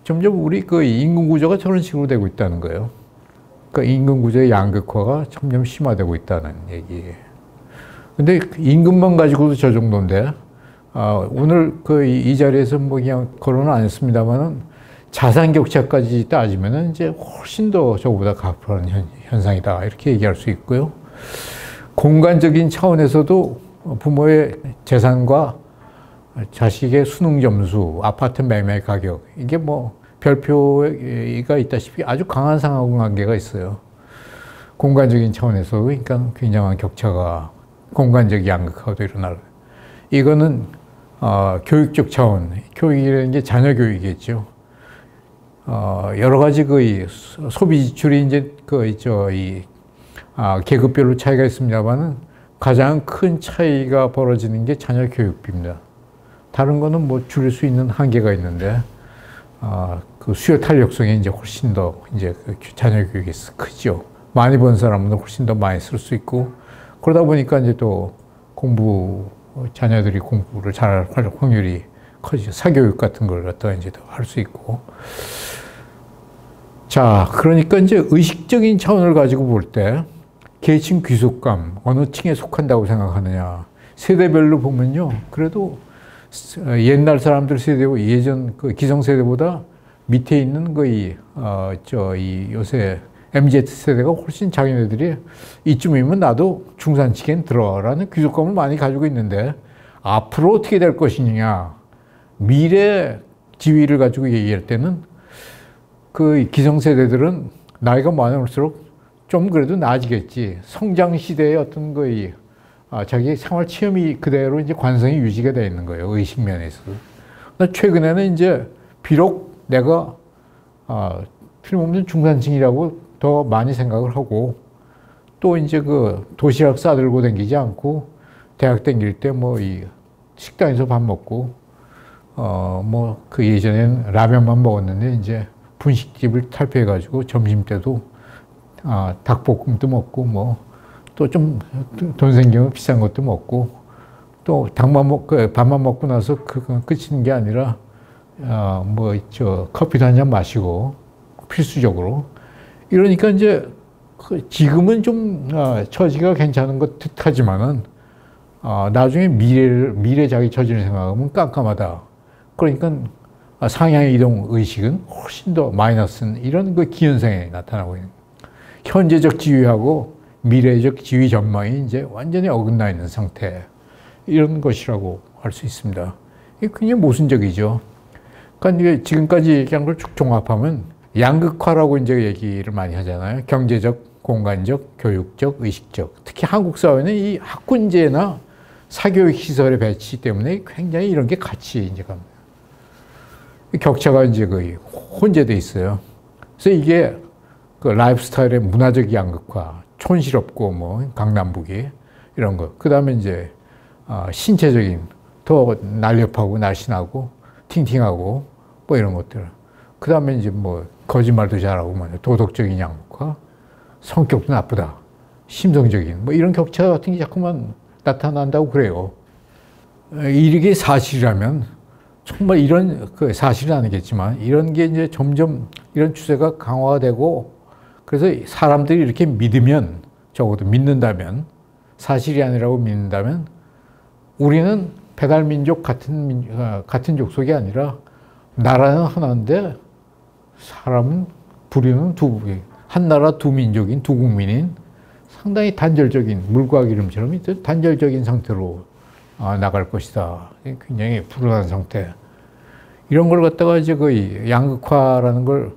점점 우리 그 인근 구조가 저런 식으로 되고 있다는 거예요. 그러니까 임금 구조의 양극화가 점점 심화되고 있다는 얘기예요. 근데 임금만 가지고도 저 정도인데, 오늘 그 이 자리에서 뭐 그냥 거론은 안 했습니다만은 자산 격차까지 따지면은 이제 훨씬 더 저거보다 가파른 현상이다 이렇게 얘기할 수 있고요. 공간적인 차원에서도 부모의 재산과 자식의 수능 점수, 아파트 매매 가격, 이게 뭐 별표가 있다시피 아주 강한 상호관계가 있어요. 공간적인 차원에서 그러니까 굉장한 격차가, 공간적 양극화도 일어날. 이거는 교육적 차원, 교육이라는 게 자녀 교육이겠죠. 여러 가지 그 소비 지출이 이제 계급별로 차이가 있습니다만은 가장 큰 차이가 벌어지는 게 자녀 교육비입니다. 다른 거는 뭐 줄일 수 있는 한계가 있는데, 그 수요 탄력성이 이제 훨씬 더 이제 자녀 교육이 크죠. 많이 번 사람은 훨씬 더 많이 쓸 수 있고, 그러다 보니까 이제 또 자녀들이 공부를 잘할 확률이 커지죠. 사교육 같은 걸 갖다가 이제 더 할 수 있고. 자, 그러니까 이제 의식적인 차원을 가지고 볼 때 계층 귀속감, 어느 층에 속한다고 생각하느냐. 세대별로 보면요. 그래도 옛날 사람들 세대고 예전 그 기성세대보다 밑에 있는 요새 MZ세대가 훨씬 자기네들이 이쯤이면 나도 중산층엔 들어라는 귀속감을 많이 가지고 있는데, 앞으로 어떻게 될 것이냐. 미래 지위를 가지고 얘기할 때는 그 기성세대들은 나이가 많을수록 좀 그래도 나아지겠지. 성장 시대의 어떤 자기 생활 체험이 그대로 이제 관성이 유지가 되어 있는 거예요. 의식 면에서. 최근에는 이제 비록 내가 틀림없는 중산층이라고 더 많이 생각을 하고, 또 이제 그 도시락 싸들고 다니지 않고 대학 다닐 때 뭐 식당에서 밥 먹고 뭐 그 예전엔 라면만 먹었는데 이제 분식집을 탈피해가지고 점심 때도 닭볶음도 먹고 뭐 또 좀 돈 생기면 비싼 것도 먹고, 또 밥만 먹고 나서 그건 끝인 게 아니라 커피도 한 잔 마시고 필수적으로. 이러니까 이제 지금은 좀 처지가 괜찮은 것 듯하지만은 나중에 미래 자기 처지를 생각하면 깜깜하다. 그러니까 상향 이동 의식은 훨씬 더 마이너스인 이런 그 기현상에 나타나고 있는, 현재적 지위하고 미래적 지위 전망이 이제 완전히 어긋나 있는 상태, 이런 것이라고 할 수 있습니다. 이게 굉장히 모순적이죠. 그러니까 지금까지 얘기한 걸 쭉 종합하면 양극화라고 이제 얘기를 많이 하잖아요. 경제적, 공간적, 교육적, 의식적. 특히 한국 사회는 이 학군제나 사교육 시설의 배치 때문에 굉장히 이런 게 같이 이제 갑니다. 격차가 이제 거의 혼재돼 있어요. 그래서 이게 그 라이프 스타일의 문화적 양극화, 촌스럽고 뭐 강남북이 이런 거. 그 다음에 이제 신체적인 더 날렵하고 날씬하고 팅팅하고 뭐 이런 것들. 그 다음에 이제 뭐 거짓말도 잘하고 도덕적인 양극화, 성격도 나쁘다. 심성적인 뭐 이런 격차 같은 게 자꾸만 나타난다고 그래요. 이게 사실이라면 정말 이런 그 사실은 아니겠지만 이런 게 이제 점점 이런 추세가 강화되고 그래서 사람들이 이렇게 믿으면 적어도 믿는다면 사실이 아니라고 믿는다면 우리는 배달민족 같은 족속이 아니라 나라는 하나인데 사람은 부류는 한 나라 두 민족인 두 국민인 상당히 단절적인 물과 기름처럼 단절적인 상태로 나갈 것이다. 굉장히 불안한 상태. 이런 걸 갖다가 이제 그 양극화라는 걸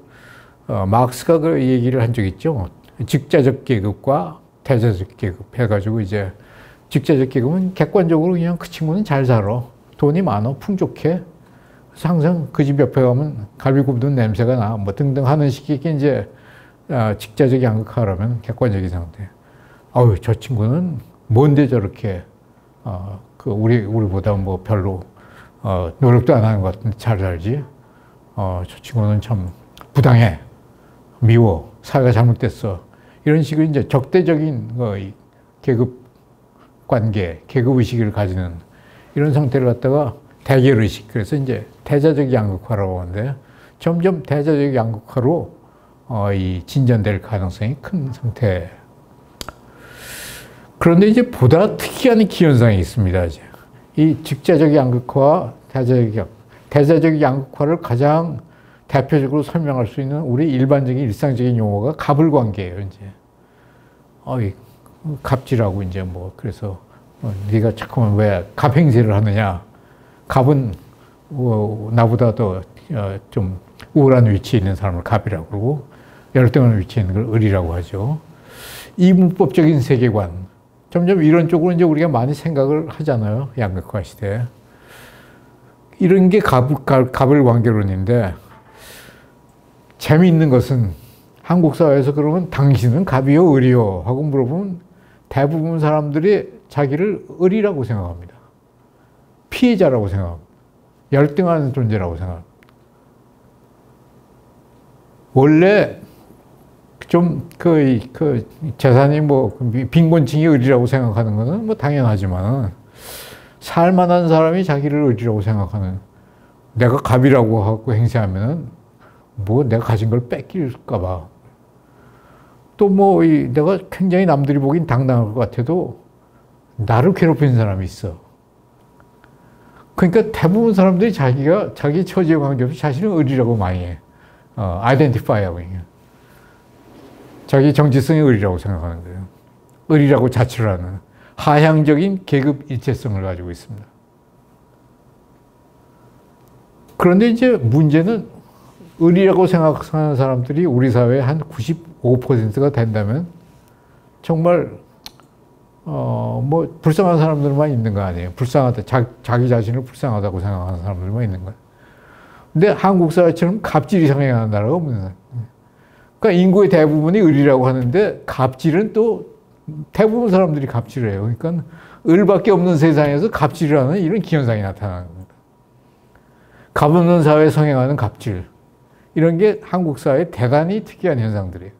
마크스가 그 얘기를 한 적 있죠. 직자적 계급과 대자적 계급 해가지고 이제 직자적 계급은 객관적으로 그냥 그 친구는 잘 살아. 돈이 많아. 풍족해. 그래서 항상 그 집 옆에 가면 갈비 굽는 냄새가 나. 뭐 등등 하는 식이 이제 직자적 양극화라면 객관적인 상태. 아유, 저 친구는 뭔데 저렇게, 우리보다 뭐 별로, 노력도 안 하는 것 같은데 잘 살지. 저 친구는 참 부당해. 미워. 사회가 잘못됐어. 이런 식으로 이제 적대적인 계급 관계, 계급 의식을 가지는 이런 상태를 갖다가 대결 의식. 그래서 이제 대자적 양극화라고 하는데 점점 대자적 양극화로 진전될 가능성이 큰 상태. 그런데 이제 보다 특이한 기현상이 있습니다. 이제 이 직자적 양극화와 대자적 양극화를 가장 대표적으로 설명할 수 있는 우리 일반적인 일상적인 용어가 갑을관계예요. 이제 갑질하고 이제 뭐 그래서 네가 자꾸만 왜 갑행세를 하느냐? 갑은 나보다 더 좀 우월한 위치에 있는 사람을 갑이라고 그러고 열등한 위치에 있는 걸 을이라고 하죠. 이 문법적인 세계관 점점 이런 쪽으로 이제 우리가 많이 생각을 하잖아요. 양극화 시대. 이런 게 갑을관계론인데 재미있는 것은 한국 사회에서 그러면 당신은 갑이요, 을이요? 하고 물어보면 대부분 사람들이 자기를 을이라고 생각합니다. 피해자라고 생각합니다. 열등한 존재라고 생각합니다. 원래 좀 재산이 뭐 빈곤층이 을이라고 생각하는 것은 뭐 당연하지만 살만한 사람이 자기를 을이라고 생각하는 내가 갑이라고 하고 행세하면은 뭐 내가 가진 걸 뺏길까 봐. 또 뭐 내가 굉장히 남들이 보기엔 당당할 것 같아도 나를 괴롭히는 사람이 있어. 그러니까 대부분 사람들이 자기 처지에 관계없이 자신을 을이라고 많이 해. 아이덴티파이하고. 자기 정체성이 을이라고 생각하는 거예요. 을이라고 자처를 하는 하향적인 계급 일체성을 가지고 있습니다. 그런데 이제 문제는 을이라고 생각하는 사람들이 우리 사회의 한 95%가 된다면 정말 뭐 불쌍한 사람들만 있는 거 아니에요. 불쌍하다. 자기 자신을 불쌍하다고 생각하는 사람들만 있는 거예요. 근데 한국 사회처럼 갑질이 성행하는 나라가 없는 거예요. 그러니까 인구의 대부분이 을이라고 하는데 갑질은 또 대부분 사람들이 갑질을 해요. 그러니까 을밖에 없는 세상에서 갑질을 하는 이런 기현상이 나타나는 겁니다. 갑 없는 사회에 성행하는 갑질. 이런 게 한국 사회의 대단히 특이한 현상들이에요.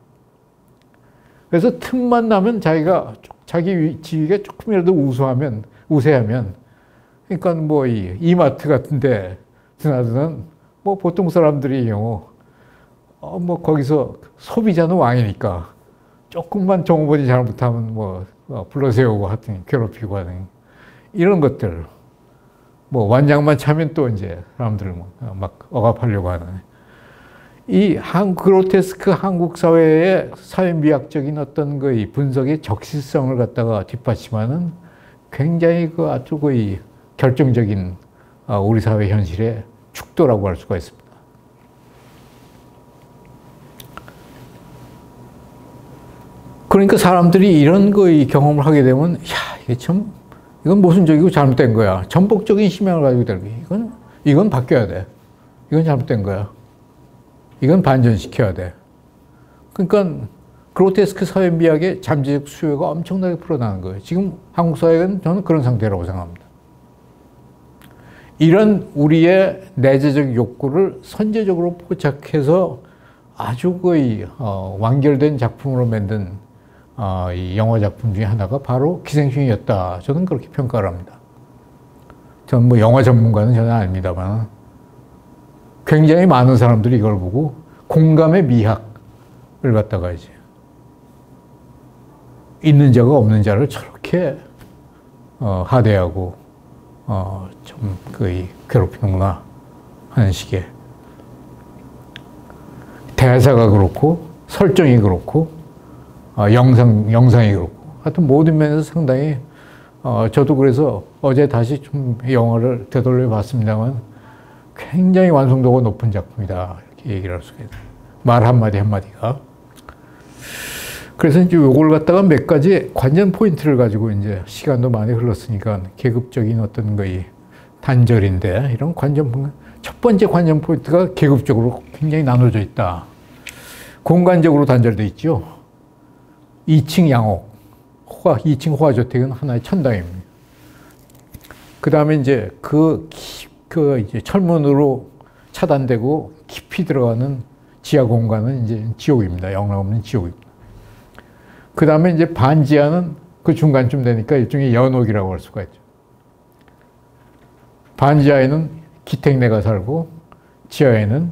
그래서 틈만 나면 자기 지위가 조금이라도 우세하면, 그러니까 뭐 이마트 같은데 드나드는 뭐 보통 사람들의 경우, 뭐 거기서 소비자는 왕이니까 조금만 종업원이 잘못하면 뭐 불러세우고 하여튼 괴롭히고 하는 이런 것들. 뭐 완장만 차면 또 이제 사람들을 막 억압하려고 하는. 이 그로테스크 한국 사회의 사회미학적인 어떤 그 분석의 적실성을 갖다가 뒷받침하는 굉장히 아주 결정적인 우리 사회 현실의 축도라고 할 수가 있습니다. 그러니까 사람들이 이런 경험을 하게 되면, 이건 모순적이고 잘못된 거야. 전폭적인 심양을 가지고 되는 거야. 이건 바뀌어야 돼. 이건 잘못된 거야. 이건 반전시켜야 돼. 그러니까 그로테스크 사회미학의 잠재적 수요가 엄청나게 풀어나는 거예요. 지금 한국 사회는 저는 그런 상태라고 생각합니다. 이런 우리의 내재적 욕구를 선제적으로 포착해서 아주 완결된 작품으로 만든 이 영화 작품 중에 하나가 바로 기생충이었다. 저는 그렇게 평가를 합니다. 저는 뭐 영화 전문가는 전혀 아닙니다만 굉장히 많은 사람들이 이걸 보고 공감의 미학을 갖다가 이제 있는 자가 없는 자를 저렇게 하대하고 좀 거의 괴롭히는구나 하는 식의 대사가 그렇고 설정이 그렇고 영상이 그렇고 하여튼 모든 면에서 상당히 저도 그래서 어제 다시 좀 영화를 되돌려 봤습니다만 굉장히 완성도가 높은 작품이다 이렇게 얘기를 할 수가 있어요. 말 한마디 한마디가. 그래서 이제 요걸 갖다가 몇 가지 관전 포인트를 가지고 이제 시간도 많이 흘렀으니까 계급적인 어떤 거의 단절인데 이런 첫 번째 관전 포인트가 계급적으로 굉장히 나눠져 있다. 공간적으로 단절돼 있죠. 2층 양옥, 2층 호화주택은 하나의 천당입니다. 그 다음에 이제 이제 철문으로 차단되고 깊이 들어가는 지하 공간은 이제 지옥입니다. 영락없는 지옥입니다. 그 다음에 이제 반지하는 그 중간쯤 되니까 일종의 연옥이라고 할 수가 있죠. 반지하에는 기택내가 살고, 지하에는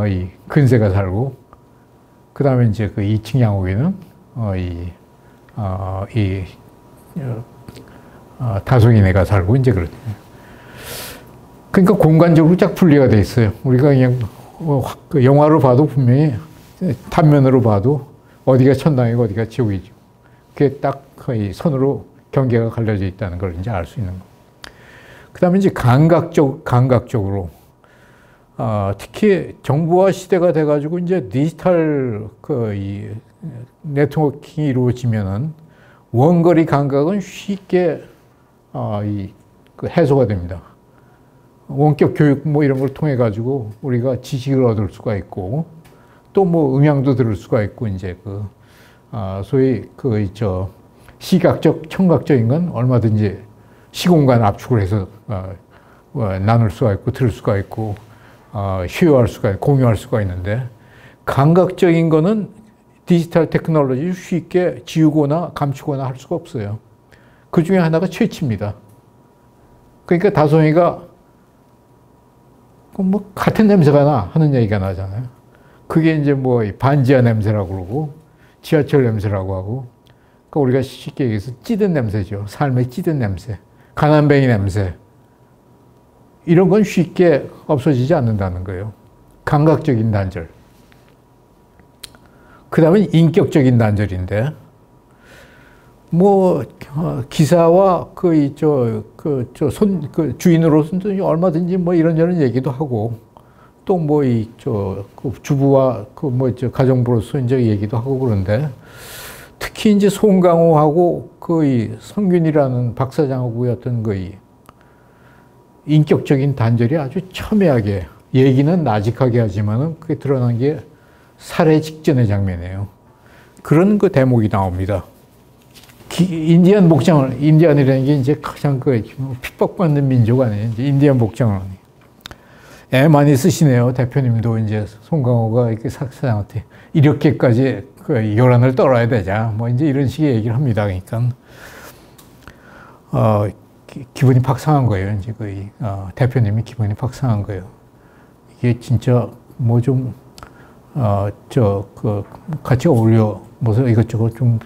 이 근세가 살고, 그 다음에 이제 그 2층 양옥에는 다송이네가 살고, 이제 그렇죠. 그러니까 공간적으로 쫙 분리가 돼 있어요. 우리가 그냥 그 영화로 봐도 분명히 단면으로 봐도 어디가 천당이고 어디가 지옥이죠. 그게 딱 거의 선으로 경계가 갈려져 있다는 걸 이제 알 수 있는 거. 그 다음에 이제 감각적으로, 특히 정보화 시대가 돼가지고 이제 디지털 이 네트워킹이 이루어지면은 원거리 감각은 쉽게 해소가 됩니다. 원격 교육 뭐 이런 걸 통해 가지고 우리가 지식을 얻을 수가 있고 또 뭐 음향도 들을 수가 있고 이제 소위 시각적, 청각적인 건 얼마든지 시공간 압축을 해서 나눌 수가 있고 들을 수가 있고 효용할 수가 있고 공유할 수가 있는데 감각적인 거는 디지털 테크놀로지 쉽게 지우거나 감추거나 할 수가 없어요. 그 중에 하나가 채취입니다. 그러니까 다송이가 뭐 같은 냄새가 나 하는 얘기가 나잖아요. 그게 이제 뭐 반지하 냄새라고 그러고 지하철 냄새라고 하고 그러니까 우리가 쉽게 얘기해서 찌든 냄새죠. 삶의 찌든 냄새, 가난뱅이 냄새 이런 건 쉽게 없어지지 않는다는 거예요. 감각적인 단절. 그 다음에 인격적인 단절인데 뭐 기사와 주인으로서는 얼마든지 뭐 이런저런 얘기도 하고 또 뭐 주부와 가정부로서 이제 얘기도 하고 그런데 특히 이제 송강호하고 성균이라는 박사장하고의 어떤 인격적인 단절이 아주 첨예하게 얘기는 나직하게 하지만은 그게 드러난 게 살해 직전의 장면이에요. 그런 대목이 나옵니다. 인디안 복장을, 인디안이라는 게 이제 가장 핍박받는 민족 아니에요. 이제 인디안 복장을. 애 많이 쓰시네요. 대표님도 이제 송강호가 이렇게 사장한테 이렇게까지 요란을 떨어야 되냐. 뭐 이제 이런 식의 얘기를 합니다. 그러니까, 기분이 팍 상한 거예요. 이제 대표님이 기분이 팍 상한 거예요. 이게 진짜 뭐 좀, 같이 어울려, 무슨 이것저것 좀,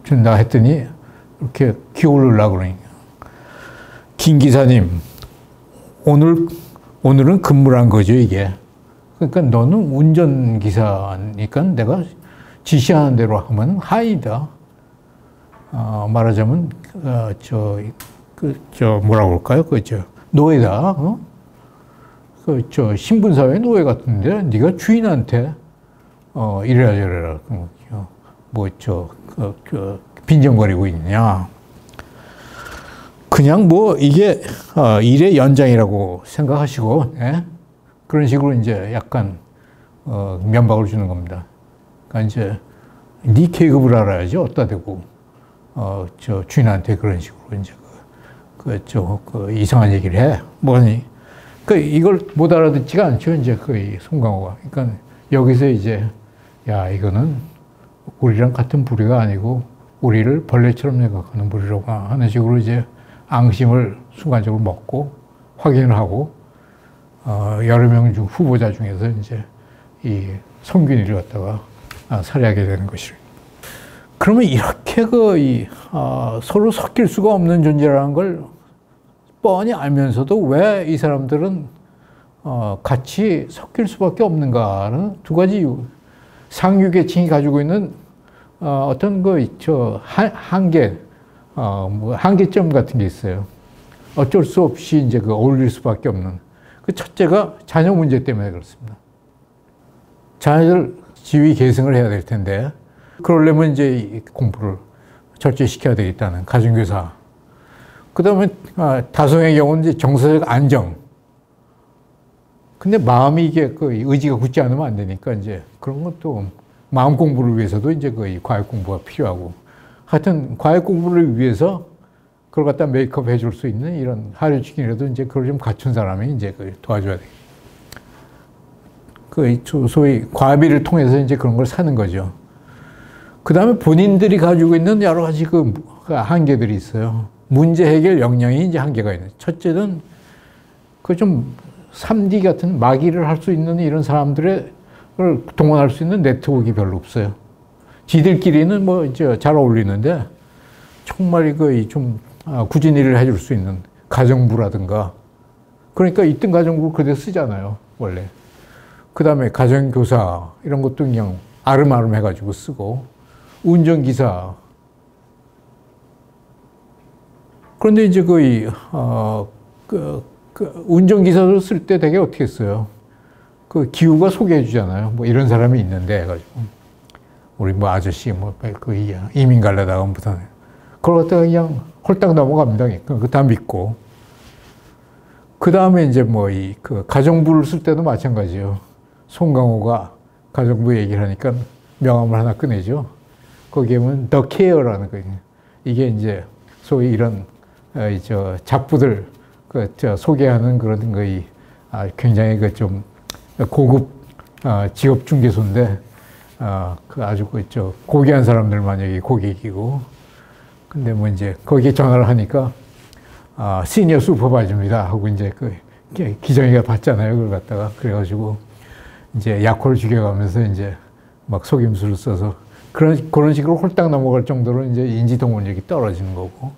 준다 했더니 이렇게 기어오르려고 그러니까. 김 기사님, 오늘은 근무란 거죠, 이게. 그러니까 너는 운전기사니까 내가 지시하는 대로 하면 하이다. 말하자면, 뭐라고 할까요? 노예다. 신분사회 노예 같은데, 네가 주인한테, 이래라 저래라. 빈정거리고 있냐. 그냥 이게, 일의 연장이라고 생각하시고, 예? 그런 식으로 이제 약간, 면박을 주는 겁니다. 그러니까 이제, 네 계급을 알아야지, 어디다 대고, 주인한테 그런 식으로 이제, 이상한 얘기를 해. 뭐니? 이걸 못 알아듣지가 않죠, 이제 송강호가. 그러니까 여기서 이제, 야, 이거는, 우리랑 같은 부류가 아니고 우리를 벌레처럼 생각하는 부류라고 하는 식으로 이제 앙심을 순간적으로 먹고 확인을 하고 여러 명 중 후보자 중에서 이제 이 성균이를 갖다가 살해하게 되는 것이죠. 그러면 이렇게 서로 섞일 수가 없는 존재라는 걸 뻔히 알면서도 왜 이 사람들은 같이 섞일 수밖에 없는가는 두 가지 이유. 상류 계층이 가지고 있는 어떤 한계, 한계점 같은 게 있어요. 어쩔 수 없이 이제 어울릴 수밖에 없는. 그 첫째가 자녀 문제 때문에 그렇습니다. 자녀들 지위 계승을 해야 될 텐데, 그러려면 이제 공부를 철저히 시켜야 되겠다는 가정교사. 그 다음에 다성의 경우는 이제 정서적 안정. 근데 마음이 이게 의지가 굳지 않으면 안 되니까 이제 그런 것도 마음 공부를 위해서도 이제 과외 공부가 필요하고. 하여튼 과외 공부를 위해서 그걸 갖다 메이크업 해줄 수 있는 이런 하루치킨이라도 이제 그걸 좀 갖춘 사람이 이제 도와줘야 돼. 소위 과비를 통해서 이제 그런 걸 사는 거죠. 그 다음에 본인들이 가지고 있는 여러 가지 한계들이 있어요. 문제 해결 역량이 이제 한계가 있는. 첫째는 좀 3D 같은 마기를 할 수 있는 이런 사람들을 동원할 수 있는 네트워크가 별로 없어요. 지들끼리는 뭐 이제 잘 어울리는데 정말 좀 굳은 일을 해줄 수 있는 가정부라든가. 그러니까 있던 가정부 그대로 쓰잖아요, 원래. 그 다음에 가정교사 이런 것도 그냥 아름아름 해가지고 쓰고, 운전기사. 그런데 이제 운전기사를 쓸 때 되게 어떻게 써요? 기후가 소개해 주잖아요. 뭐 이런 사람이 있는데 해가지고. 우리 뭐 아저씨 이민 가려다가 무슨. 그걸 갖다가 그냥 홀딱 넘어갑니다. 그거 다 믿고. 그 다음에 이제 가정부를 쓸 때도 마찬가지예요. 송강호가 가정부 얘기를 하니까 명함을 하나 꺼내죠. 거기에 보면 The Care라는 거예요. 이게 이제 소위 이런 잡부들 소개하는 그런 굉장히 좀 고급 지업 중개소인데 아주 고귀한 사람들만 여기 고객이고. 근데 뭐 이제 거기에 전화를 하니까 시니어 슈퍼바이저입니다 하고 이제 기정이가 받잖아요. 그걸 갖다가 그래가지고 이제 약호를 죽여가면서 이제 막 속임수를 써서 그런 식으로 홀딱 넘어갈 정도로 이제 인지동원력이 떨어지는 거고,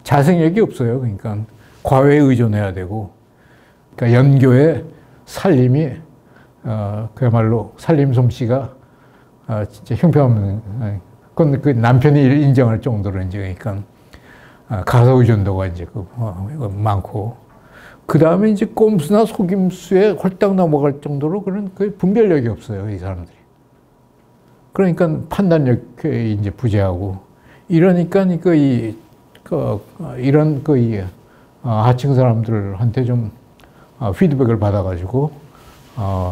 자생력이 없어요. 그러니까 과외에 의존해야 되고, 그러니까 연교의 살림이 그야말로 살림 솜씨가 진짜 형편없는. 그건 남편이 인정할 정도로 이제 그러니까 가사 의존도가 이제 많고, 그 다음에 이제 꼼수나 속임수에 홀딱 넘어갈 정도로 그런 분별력이 없어요, 이 사람들이. 그러니까 판단력이 이제 부재하고, 이러니까 이런 하층 사람들한테 좀 피드백을 받아가지고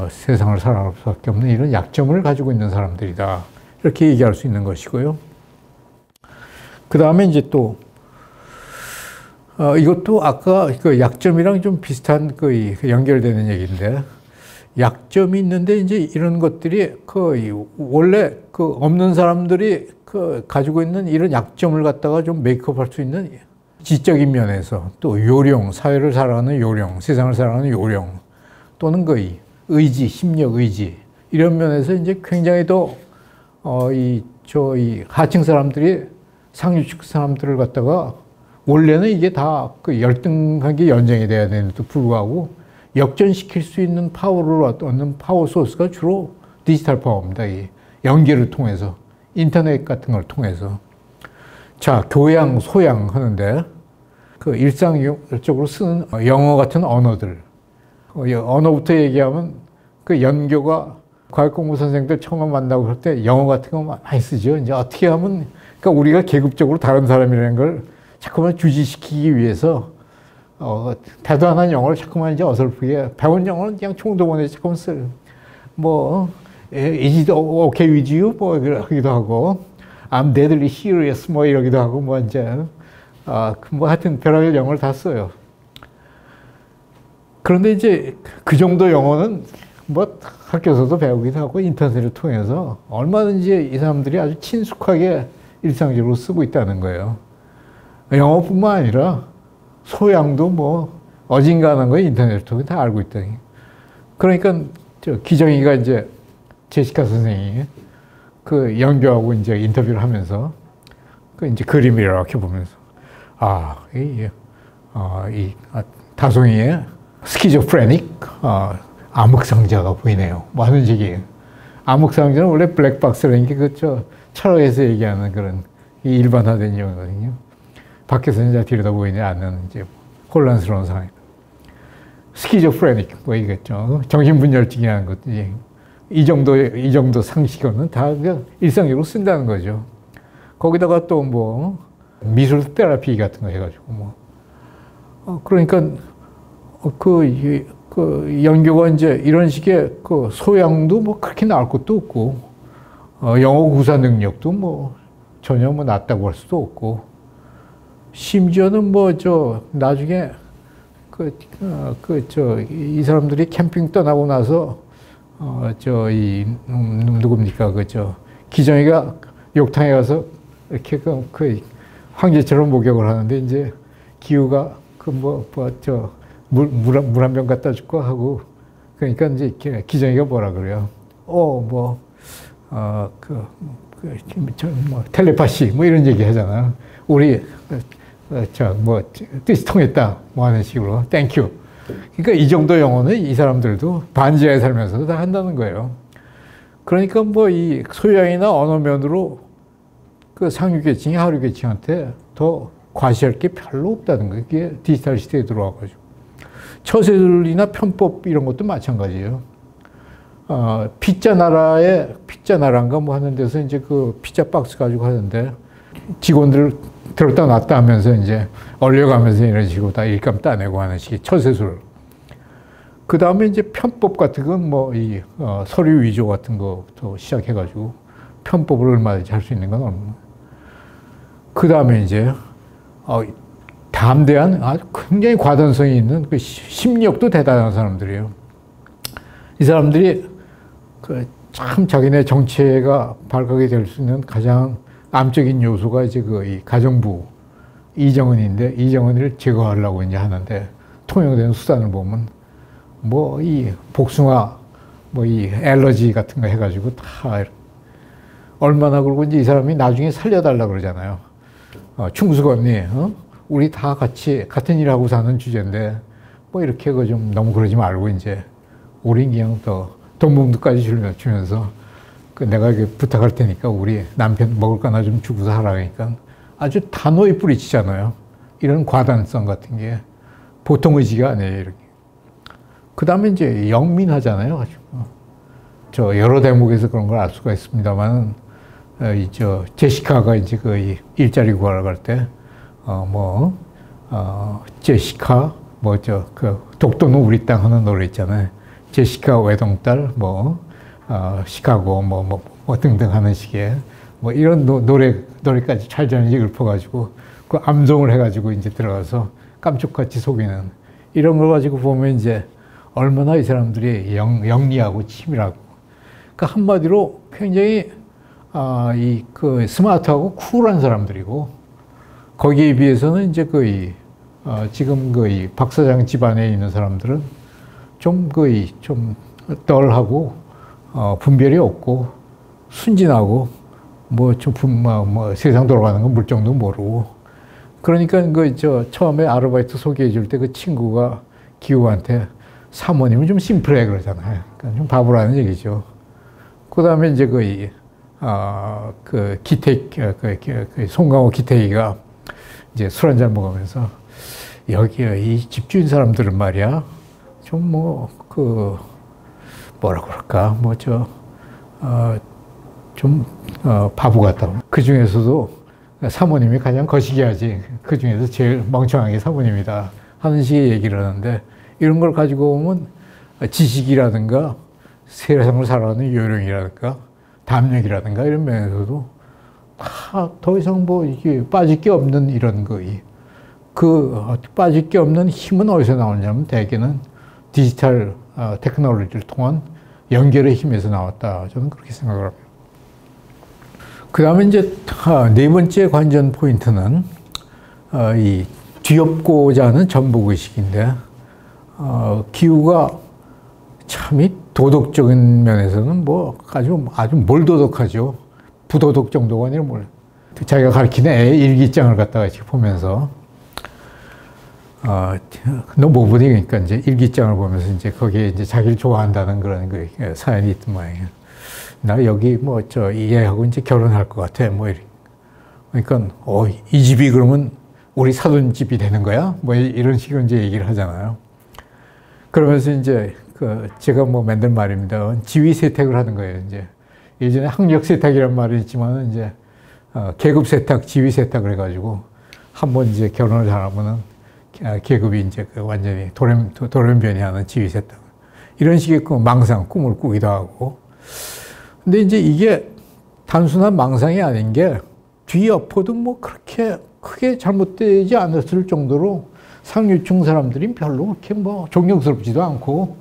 세상을 살아갈 수밖에 없는 이런 약점을 가지고 있는 사람들이다. 이렇게 얘기할 수 있는 것이고요. 그 다음에 이제 또 이것도 아까 약점이랑 좀 비슷한 연결되는 얘기인데, 약점이 있는데 이제 이런 것들이 원래 없는 사람들이 가지고 있는 이런 약점을 갖다가 좀 메이크업할 수 있는 지적인 면에서, 또 요령, 사회를 살아가는 요령, 세상을 살아가는 요령, 또는 의지, 심력 의지, 이런 면에서 이제 굉장히 더 하층 사람들이 상류층 사람들을 갖다가 원래는 이게 다 열등하게 연장이 돼야 되는데도 불구하고 역전시킬 수 있는 파워를 얻는 파워 소스가 주로 디지털 파워입니다. 이 연계를 통해서, 인터넷 같은 걸 통해서. 자, 교양, 소양 하는데 일상적으로 쓰는 영어 같은 언어들. 언어부터 얘기하면 연교가 과학공부 선생님들 처음 만나고 그럴 때 영어 같은 거 많이 쓰죠. 이제 어떻게 하면, 그러니까 우리가 계급적으로 다른 사람이라는 걸 자꾸만 주지시키기 위해서 대단한 영어를 자꾸만 이제 어설프게, 배운 영어는 그냥 총동원해서 자꾸만 is it okay with you? 뭐 이러기도 하고, I'm deadly serious 뭐 이러기도 하고, 뭐 이제 하여튼 별의별 영어를 다 써요. 그런데 이제 그 정도 영어는 뭐 학교에서도 배우기도 하고 인터넷을 통해서 얼마든지 이 사람들이 아주 친숙하게 일상적으로 쓰고 있다는 거예요. 영어뿐만 아니라 소양도 뭐 어진간한 거 인터넷을 통해 다 알고 있다니. 그러니까 저 기정이가 이제 제시카 선생이 그 연교하고 이제 인터뷰를 하면서 그 이제 그림을 이렇게 보면서 다송이의 스키조프레닉 암흑상자가 보이네요. 뭐 하는 식이에요. 암흑상자는 원래 블랙박스라는 게 그 철학에서 얘기하는 그런 일반화된 용어거든요. 밖에서 이제 들여다보이지 않는 이제 혼란스러운 상황. 스키조프레닉 뭐 이겠죠. 정신분열증이라는 것도 이 정도 상식어는 다 그냥 일상적으로 쓴다는 거죠. 거기다가 또 뭐 미술 테라피 같은 거 해가지고 뭐 그러니까 그 연교가 이제 이런 식의 그 소양도 뭐 그렇게 나올 것도 없고 영어 구사 능력도 뭐 전혀 뭐 낮다고 할 수도 없고 심지어는 뭐 나중에 이 사람들이 캠핑 떠나고 나서 누굽니까 기정이가 욕탕에 가서 이렇게 그 황제처럼 목욕을 하는데 이제 기우가 물 한 병 갖다 줄까 하고 그러니까 이제 기정이가 뭐라 그래요? 텔레파시 뭐 이런 얘기 하잖아요. 우리 뜻이 통했다 뭐 하는 식으로 땡큐. 그러니까 이 정도 영어는 이 사람들도 반지하에 살면서도 다 한다는 거예요. 그러니까 뭐 이 소양이나 언어면으로 그 상류계층이 하류계층한테 더 과시할 게 별로 없다는 거예요. 그게 디지털 시대에 들어와가지고. 처세술이나 편법 이런 것도 마찬가지예요. 피자 나라인가 뭐 하는 데서 이제 그 피자 박스 가지고 하는데 직원들 들었다 놨다 하면서 이제 얼려가면서 이런 식으로 다 일감 따내고 하는 식의 처세술. 그 다음에 이제 편법 같은 건 뭐 서류 위조 같은 거부터 시작해가지고 편법을 얼마든지 할 수 있는 건 없는. 그 다음에 이제 담대한 아주 굉장히 과단성이 있는 그 심리력도 대단한 사람들이에요. 이 사람들이 참 자기네 정체가 발각이 될 수 있는 가장 암적인 요소가 이제 이 가정부 이정은인데 이정은을 제거하려고 이제 하는데 통용되는 수단을 보면 뭐 이 복숭아 뭐 이 알러지 같은 거 해가지고 다 얼마나 그러고 이제 이 사람이 나중에 살려달라 그러잖아요. 충숙 언니, 우리 다 같이 같은 일 하고 사는 주제인데 뭐 이렇게 좀 너무 그러지 말고 이제 우리 그냥 돈봉투까지 주면서 내가 부탁할 테니까 우리 남편 먹을 거 하나 좀 주고서 하라 그러니까 아주 단호히 뿌리치잖아요. 이런 과단성 같은 게 보통 의지가 아니에요. 이렇게. 그 다음에 이제 영민하잖아요. 여러 대목에서 그런 걸 알 수가 있습니다만, 제시카가 이제 그 일자리 구하러 갈 때, 제시카, 독도는 우리 땅 하는 노래 있잖아요. 제시카 외동딸, 시카고, 등등 하는 식의, 이런 노래까지 찰전지 읊어가지고, 그 암송을 해가지고 이제 들어가서 깜짝같이 속이는, 이런 걸 가지고 보면 이제 얼마나 이 사람들이 영리하고 치밀하고, 그러니까 한마디로 굉장히, 스마트하고 쿨한 사람들이고, 거기에 비해서는 이제 지금 박 사장 집안에 있는 사람들은 좀 덜하고, 분별이 없고, 순진하고, 세상 돌아가는 거 물정도 모르고. 그러니까 처음에 아르바이트 소개해 줄 때 그 친구가 기우한테 사모님은 좀 심플해 그러잖아요. 그러니까 좀 바보라는 얘기죠. 그 다음에 이제 송강호 기태기가 이제 술 한잔 먹으면서 여기 이 집주인 사람들은 말이야 좀 뭐라 그럴까 바보 같다. 그 중에서도 사모님이 가장 거시기하지. 그 중에서 제일 멍청한 게 사모님이다 하는 식의 얘기를 하는데 이런 걸 가지고 보면 지식이라든가 세상을 살아가는 요령이라든가 담력이라든가 이런 면에서도 다 더 이상 이게 빠질 게 없는 이런 빠질 게 없는 힘은 어디서 나오냐면 대개는 디지털 테크놀로지를 통한 연결의 힘에서 나왔다. 저는 그렇게 생각을 합니다. 그 다음에 이제 네 번째 관전 포인트는 이 뒤엎고자 하는 전복의식인데, 기후가 참이 도덕적인 면에서는 뭐 아주 몰도덕하죠. 부도덕 정도가 아니라 자기가 가르치는 애 일기장을 갖다가 이렇게 보면서, 너 뭐 보니? 그러니까 이제 일기장을 보면서 이제 거기에 이제 자기를 좋아한다는 그런 그 사연이 있던 모양이에요. 나 여기 뭐 얘하고 이제 결혼할 것 같아. 뭐 이런. 그러니까, 이 집이 그러면 우리 사돈 집이 되는 거야? 뭐 이런 식으로 이제 얘기를 하잖아요. 그러면서 이제 제가 뭐 만든 말입니다. 지위 세탁을 하는 거예요. 이제 예전에 학력 세탁이란 말이 있지만 이제 계급 세탁, 지위 세탁을 해가지고 한번 이제 결혼을 잘하면은 계급이 이제 완전히 돌연변이하는 지위 세탁. 이런 식의 망상, 꿈을 꾸기도 하고. 근데 이제 이게 단순한 망상이 아닌 게 뒤엎어도 뭐 그렇게 크게 잘못되지 않았을 정도로 상류층 사람들이 별로 그렇게 뭐 존경스럽지도 않고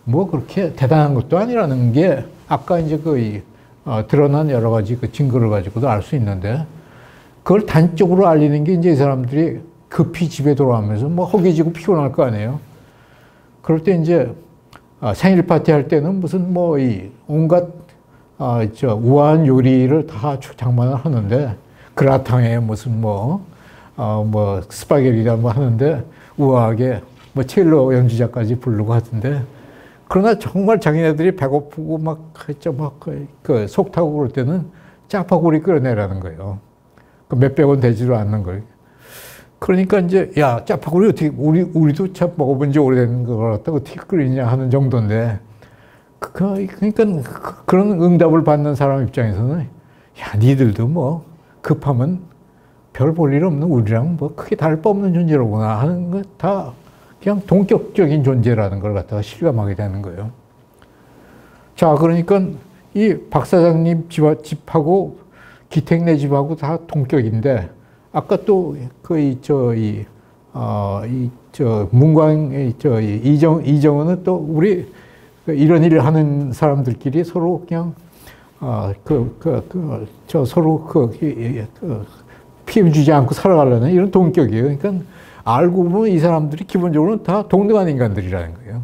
뭐 그렇게 대단한 것도 아니라는 게 아까 이제 드러난 여러 가지 그 증거를 가지고도 알 수 있는데, 그걸 단적으로 알리는 게 이제 이 사람들이 급히 집에 돌아오면서 뭐 허기지고 피곤할 거 아니에요. 그럴 때 이제 생일 파티 할 때는 무슨 뭐 온갖 우아한 요리를 다 장만을 하는데, 그라탕에 무슨 뭐 스파게티다 뭐 하는데 우아하게 뭐 첼로 연주자까지 부르고 하던데, 그러나 정말 자기네들이 배고프고 막 속 타고 그럴 때는 짜파구리 끓여내라는 거예요. 몇백 원 되지도 않는 거예요. 그러니까 이제 야, 짜파구리 어떻게 우리도 참 먹어본 지 오래된 걸 갖다 어떻게 끓이냐 하는 정도인데, 그러니까 그런 응답을 받는 사람 입장에서는 야, 니들도 뭐 급하면 별 볼 일 없는 우리랑 뭐 크게 다를 바 없는 존재로구나 하는 거 다 그냥 동격적인 존재라는 걸 갖다가 실감하게 되는 거예요. 자, 그러니까 이 박 사장님 집하고 기택네 집하고 다 동격인데, 아까 또 문광 이정은은 또 우리 이런 일을 하는 사람들끼리 서로 그냥 서로 피해 주지 않고 살아가려는 이런 동격이에요. 그러니까 알고 보면 이 사람들이 기본적으로 다 동등한 인간들이라는 거예요.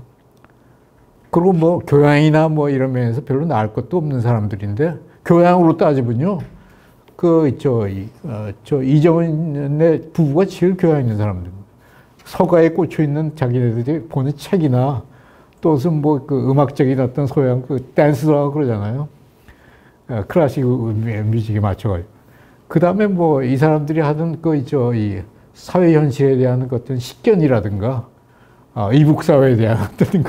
그리고 뭐 교양이나 뭐 이런 면에서 별로 나을 것도 없는 사람들인데, 교양으로 따지면요, 이정은의 부부가 제일 교양 있는 사람들입니다. 서가에 꽂혀 있는 자기네들이 보는 책이나 또 무슨 뭐 음악적인 어떤 소양, 댄스도 하고 그러잖아요. 클래식 뮤직에 맞춰가지고. 그 다음에 뭐 이 사람들이 하던 이 사회 현실에 대한 어떤 식견이라든가, 이북 사회에 대한 어떤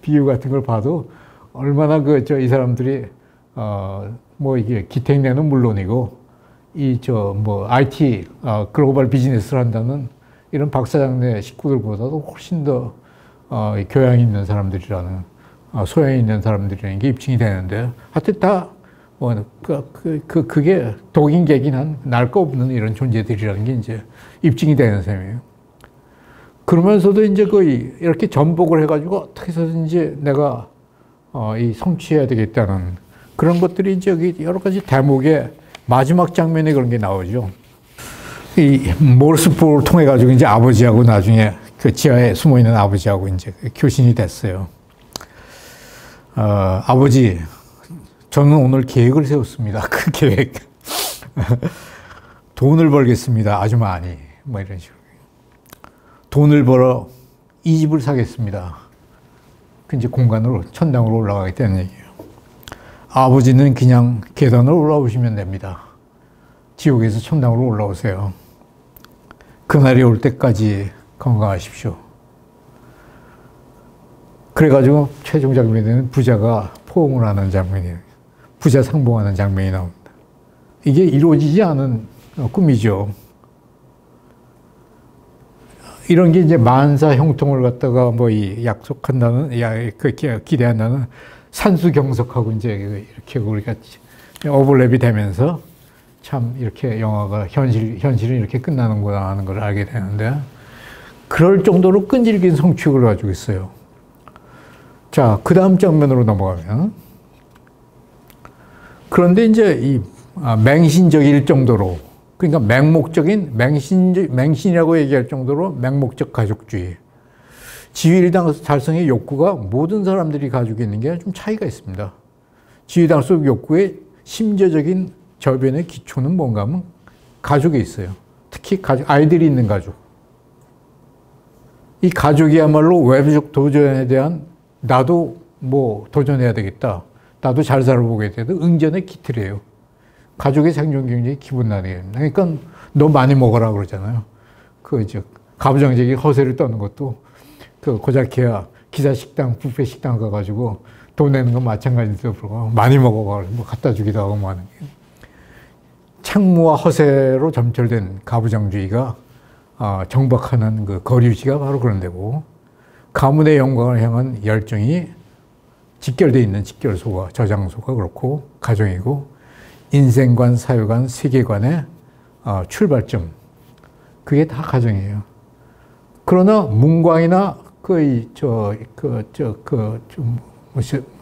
비유 같은 걸 봐도 얼마나 이 사람들이 뭐 이게 기택내는 물론이고 IT 글로벌 비즈니스를 한다는 이런 박 사장네 식구들보다도 훨씬 더 교양 있는 사람들이라는, 소양 있는 사람들이라는 게 입증이 되는데, 하여튼 다 그게 독인객인 한 날 거 없는 이런 존재들이라는 게 이제 입증이 되는 셈이에요. 그러면서도 이제 이렇게 전복을 해가지고 어떻게 해서든지 내가 성취해야 되겠다는 그런 것들이 이제 여기 여러 가지 대목의 마지막 장면에 그런 게 나오죠. 이 모르스포를 통해 가지고 이제 아버지하고 나중에 지하에 숨어 있는 아버지하고 이제 교신이 됐어요. 아버지, 저는 오늘 계획을 세웠습니다. 그 계획. 돈을 벌겠습니다. 아주 많이. 뭐 이런 식으로. 돈을 벌어 이 집을 사겠습니다. 그 이제 공간으로, 천당으로 올라가겠다는 얘기예요. 아버지는 그냥 계단을 올라오시면 됩니다. 지옥에서 천당으로 올라오세요. 그날이 올 때까지 건강하십시오. 그래가지고 최종 장면에는 부자가 포옹을 하는 장면이에요. 부자 상봉하는 장면이 나옵니다. 이게 이루어지지 않은 꿈이죠. 이런 게 이제 만사 형통을 갖다가 약속한다는, 기대한다는 산수경석하고 이제 이렇게 우리가 오버랩이 되면서 참 이렇게 영화가 현실은 이렇게 끝나는구나 하는 걸 알게 되는데, 그럴 정도로 끈질긴 성취욕을 가지고 있어요. 자, 그 다음 장면으로 넘어가면, 그런데 이제 이 맹신적일 정도로, 그러니까 맹목적인, 맹신이라고 얘기할 정도로 맹목적 가족주의. 지위일당 달성의 욕구가 모든 사람들이 가지고 있는 게 좀 차이가 있습니다. 지위일당 속 욕구의 심재적인 저변의 기초는 뭔가 하면 가족에 있어요. 특히 아이들이 있는 가족. 이 가족이야말로 외부적 도전에 대한 나도 뭐 도전해야 되겠다. 나도 잘 살아보게 돼도 응전의 기틀이에요. 가족의 생존 경쟁이 기본 나뉘게 됩니다. 그러니까 너 많이 먹어라 그러잖아요. 가부장제기 허세를 떠는 것도 고작해야 기사식당, 뷔페 식당 가가지고 돈 내는 건 마찬가지도 불구하고 많이 먹어가 뭐 갖다 주기도 하고 뭐 하는 게. 창무와 허세로 점철된 가부장주의가 정박하는 그 거류지가 바로 그런 데고, 가문의 영광을 향한 열정이 직결되어 있는 직결소가, 저장소가 그렇고 가정이고, 인생관, 사회관, 세계관의 출발점, 그게 다 가정이에요. 그러나 문광이나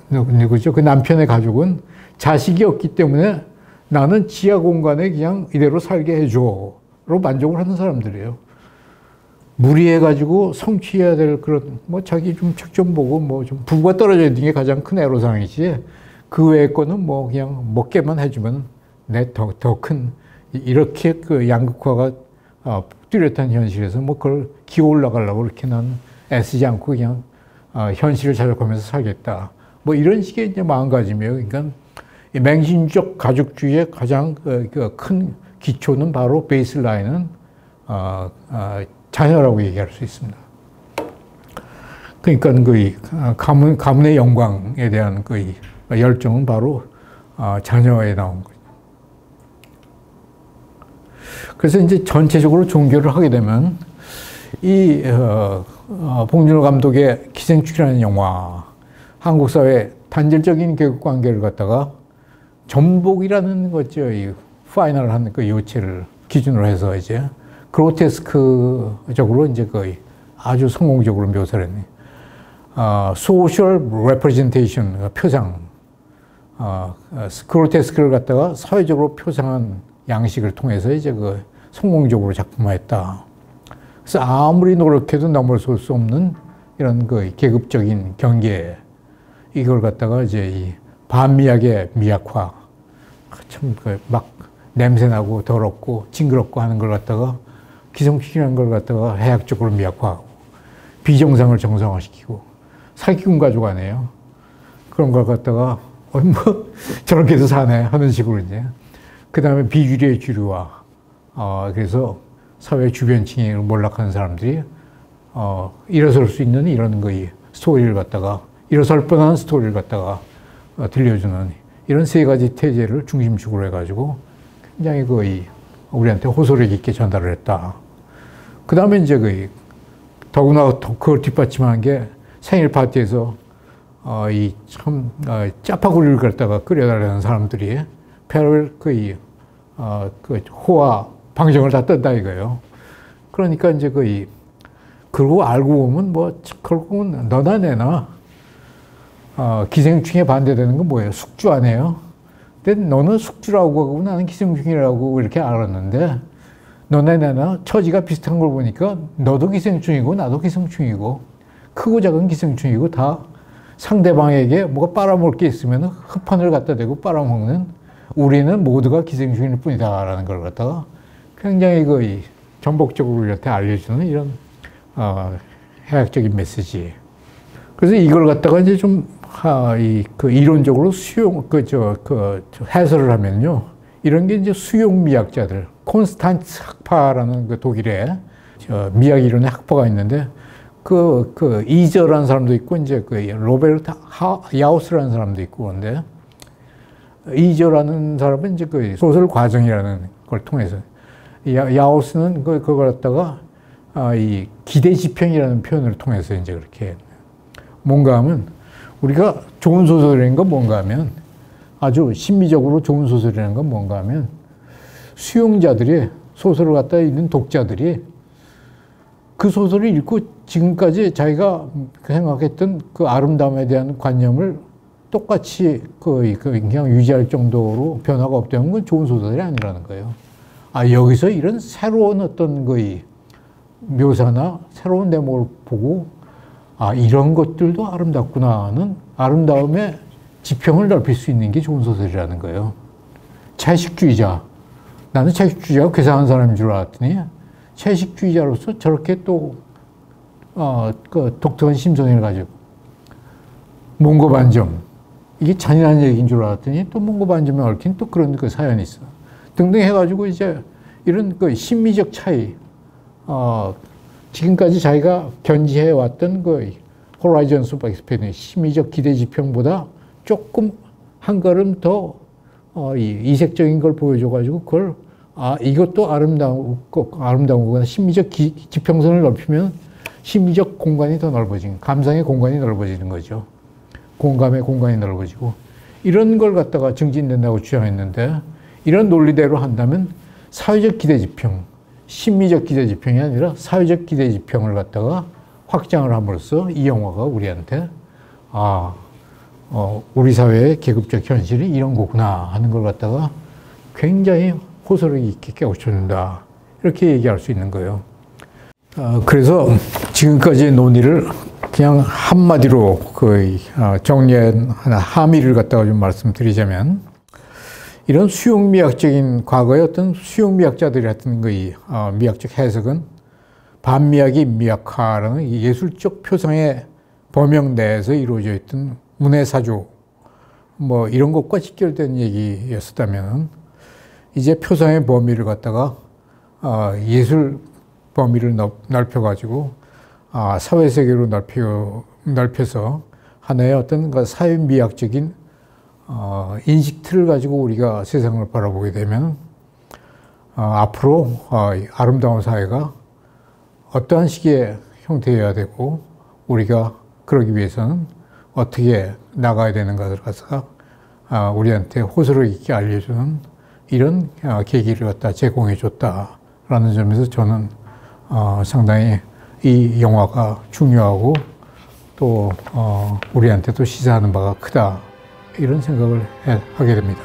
누구죠? 그 남편의 가족은 자식이 없기 때문에 나는 지하 공간에 그냥 이대로 살게 해줘로 만족을 하는 사람들이에요. 무리해가지고 성취해야 될 그런, 뭐 자기 좀 책 좀 보고 뭐 좀 부부가 떨어져 있는 게 가장 큰 애로사항이지, 그 외의 거는 뭐 그냥 먹게만 해주면 더 큰, 이렇게 그 양극화가 뚜렷한 현실에서 뭐 그걸 기어 올라가려고 이렇게 난 애쓰지 않고 그냥 현실을 찾아가면서 살겠다. 뭐 이런 식의 이제 마음가짐이에요. 그러니까 맹신적 가족주의의 가장 큰 기초는 바로 베이스라인은 자녀라고 얘기할 수 있습니다. 그러니까 그 가문의 영광에 대한 그 열정은 바로 자녀에 나온 거죠. 그래서 이제 전체적으로 종교를 하게 되면 이 봉준호 감독의 기생충이라는 영화, 한국 사회 단절적인 계급 관계를 갖다가 전복이라는 거죠. 이 파이널한 그 요체를 기준으로 해서 이제 그로테스크적으로 이제 거의 아주 성공적으로 묘사를 했네. 소셜 레프레젠테이션, 표상, 그로테스크를 갖다가 사회적으로 표상한 양식을 통해서 이제 그 성공적으로 작품화했다. 그래서 아무리 노력해도 넘어설 수 없는 이런 그 계급적인 경계, 이걸 갖다가 이제 이 반미약의 미약화, 참 막 냄새나고 더럽고 징그럽고 하는 걸 갖다가 기성식이라는 걸 갖다가 해학적으로 미약화하고 비정상을 정상화시키고 사기꾼 가족 아니에요. 그런 걸 갖다가 뭐 저렇게 해서 사네 하는 식으로 이제. 그 다음에 비주류의 주류화. 그래서 사회 주변층에 몰락하는 사람들이 일어설 수 있는 이런 거의 스토리를 갖다가, 일어설 뻔한 스토리를 갖다가 들려주는 이런 세 가지 태제를 중심축으로 해가지고 굉장히 거의 우리한테 호소력 있게 전달을 했다. 그 다음에 이제 더구나 그걸 뒷받침한 게 생일 파티에서 이 참 짜파구리를 갖다가 끓여달라는 사람들이 배를 거의 호와 방정을 다 뜬다 이거예요. 그러니까 이제 그러고 알고 보면 뭐 결국은 너나 내나 기생충에 반대되는 건 뭐예요? 숙주 아니에요? 근데 너는 숙주라고 하고 나는 기생충이라고 이렇게 알았는데 너나 내나 처지가 비슷한 걸 보니까 너도 기생충이고 나도 기생충이고 크고 작은 기생충이고 다 상대방에게 뭐가 빨아먹을 게 있으면 흡판을 갖다 대고 빨아먹는 우리는 모두가 기생충일 뿐이다라는 걸 갖다가 굉장히 전복적으로 우리한테 알려주는 이런 해학적인 메시지. 그래서 이걸 갖다가 이제 좀 이론적으로 해설을 하면요, 이런 게 이제 수용 미학자들, 콘스탄츠 학파라는 그 독일의 미학 이론의 학파가 있는데 이저라는 사람도 있고 이제 로베르트 야우스라는 사람도 있고 그런데 이저라는 사람은 이제 소설 과정이라는 걸 통해서 야우스는 그걸 갖다가 이 기대 지평이라는 표현을 통해서 이제 그렇게 뭔가 하면 우리가 좋은 소설이라는 건 뭔가 하면 아주 심미적으로 좋은 소설이라는 건 뭔가 하면 소설을 갖다 읽는 독자들이 그 소설을 읽고 지금까지 자기가 생각했던 그 아름다움에 대한 관념을 똑같이 그냥 유지할 정도로 변화가 없다는 건 좋은 소설이 아니라는 거예요. 아, 여기서 이런 새로운 어떤 거의 묘사나 새로운 대목을 보고 아, 이런 것들도 아름답구나 하는 아름다움의 지평을 넓힐 수 있는 게 좋은 소설이라는 거예요. 채식주의자. 나는 채식주의자가 괴상한 사람인 줄 알았더니 채식주의자로서 저렇게 또 그 독특한 심성을 가지고 몽고반점. 이게 잔인한 얘기인 줄 알았더니 또 몽고반점에 얽힌 또 그런 그 사연이 있어. 등등 해가지고 이제 이런 그 심미적 차이, 지금까지 자기가 견지해왔던 그 호라이즌스 오브 익스페리언스, 심미적 기대 지평보다 조금 한 걸음 더 이색적인 걸 보여줘가지고 그걸 이것도 아름다운 거구나. 심미적 지평선을 넓히면 심미적 공간이 더 넓어지는, 감상의 공간이 넓어지는 거죠. 공감의 공간이 넓어지고 이런 걸 갖다가 증진된다고 주장했는데 이런 논리대로 한다면 사회적 기대지평, 심미적 기대지평이 아니라 사회적 기대지평을 갖다가 확장을 함으로써 이 영화가 우리한테 우리 사회의 계급적 현실이 이런 거구나 하는 걸 갖다가 굉장히 호소력 있게 깨우쳐준다. 이렇게 얘기할 수 있는 거예요. 그래서 지금까지의 논의를 그냥 한마디로 정리한 하나 함의를 갖다가 좀 말씀드리자면 이런 수용미학적인 과거의 어떤 수용미학자들이 했던 미학적 해석은 반미학이 미학화라는 예술적 표상의 범용 내에서 이루어져 있던 문해사조 뭐 이런 것과 직결된 얘기였었다면 이제 표상의 범위를 갖다가 예술 범위를 넓혀가지고 사회세계로 넓혀서 하나의 어떤 그 사회미학적인 인식 틀을 가지고 우리가 세상을 바라보게 되면 앞으로 아름다운 사회가 어떠한 식의 형태여야 되고 우리가 그러기 위해서는 어떻게 나가야 되는 것을 갖다가 우리한테 호소력 있게 알려주는 이런 계기를 갖다 제공해 줬다라는 점에서 저는 상당히 이 영화가 중요하고 또 우리한테도 시사하는 바가 크다 이런 생각을 하게 됩니다.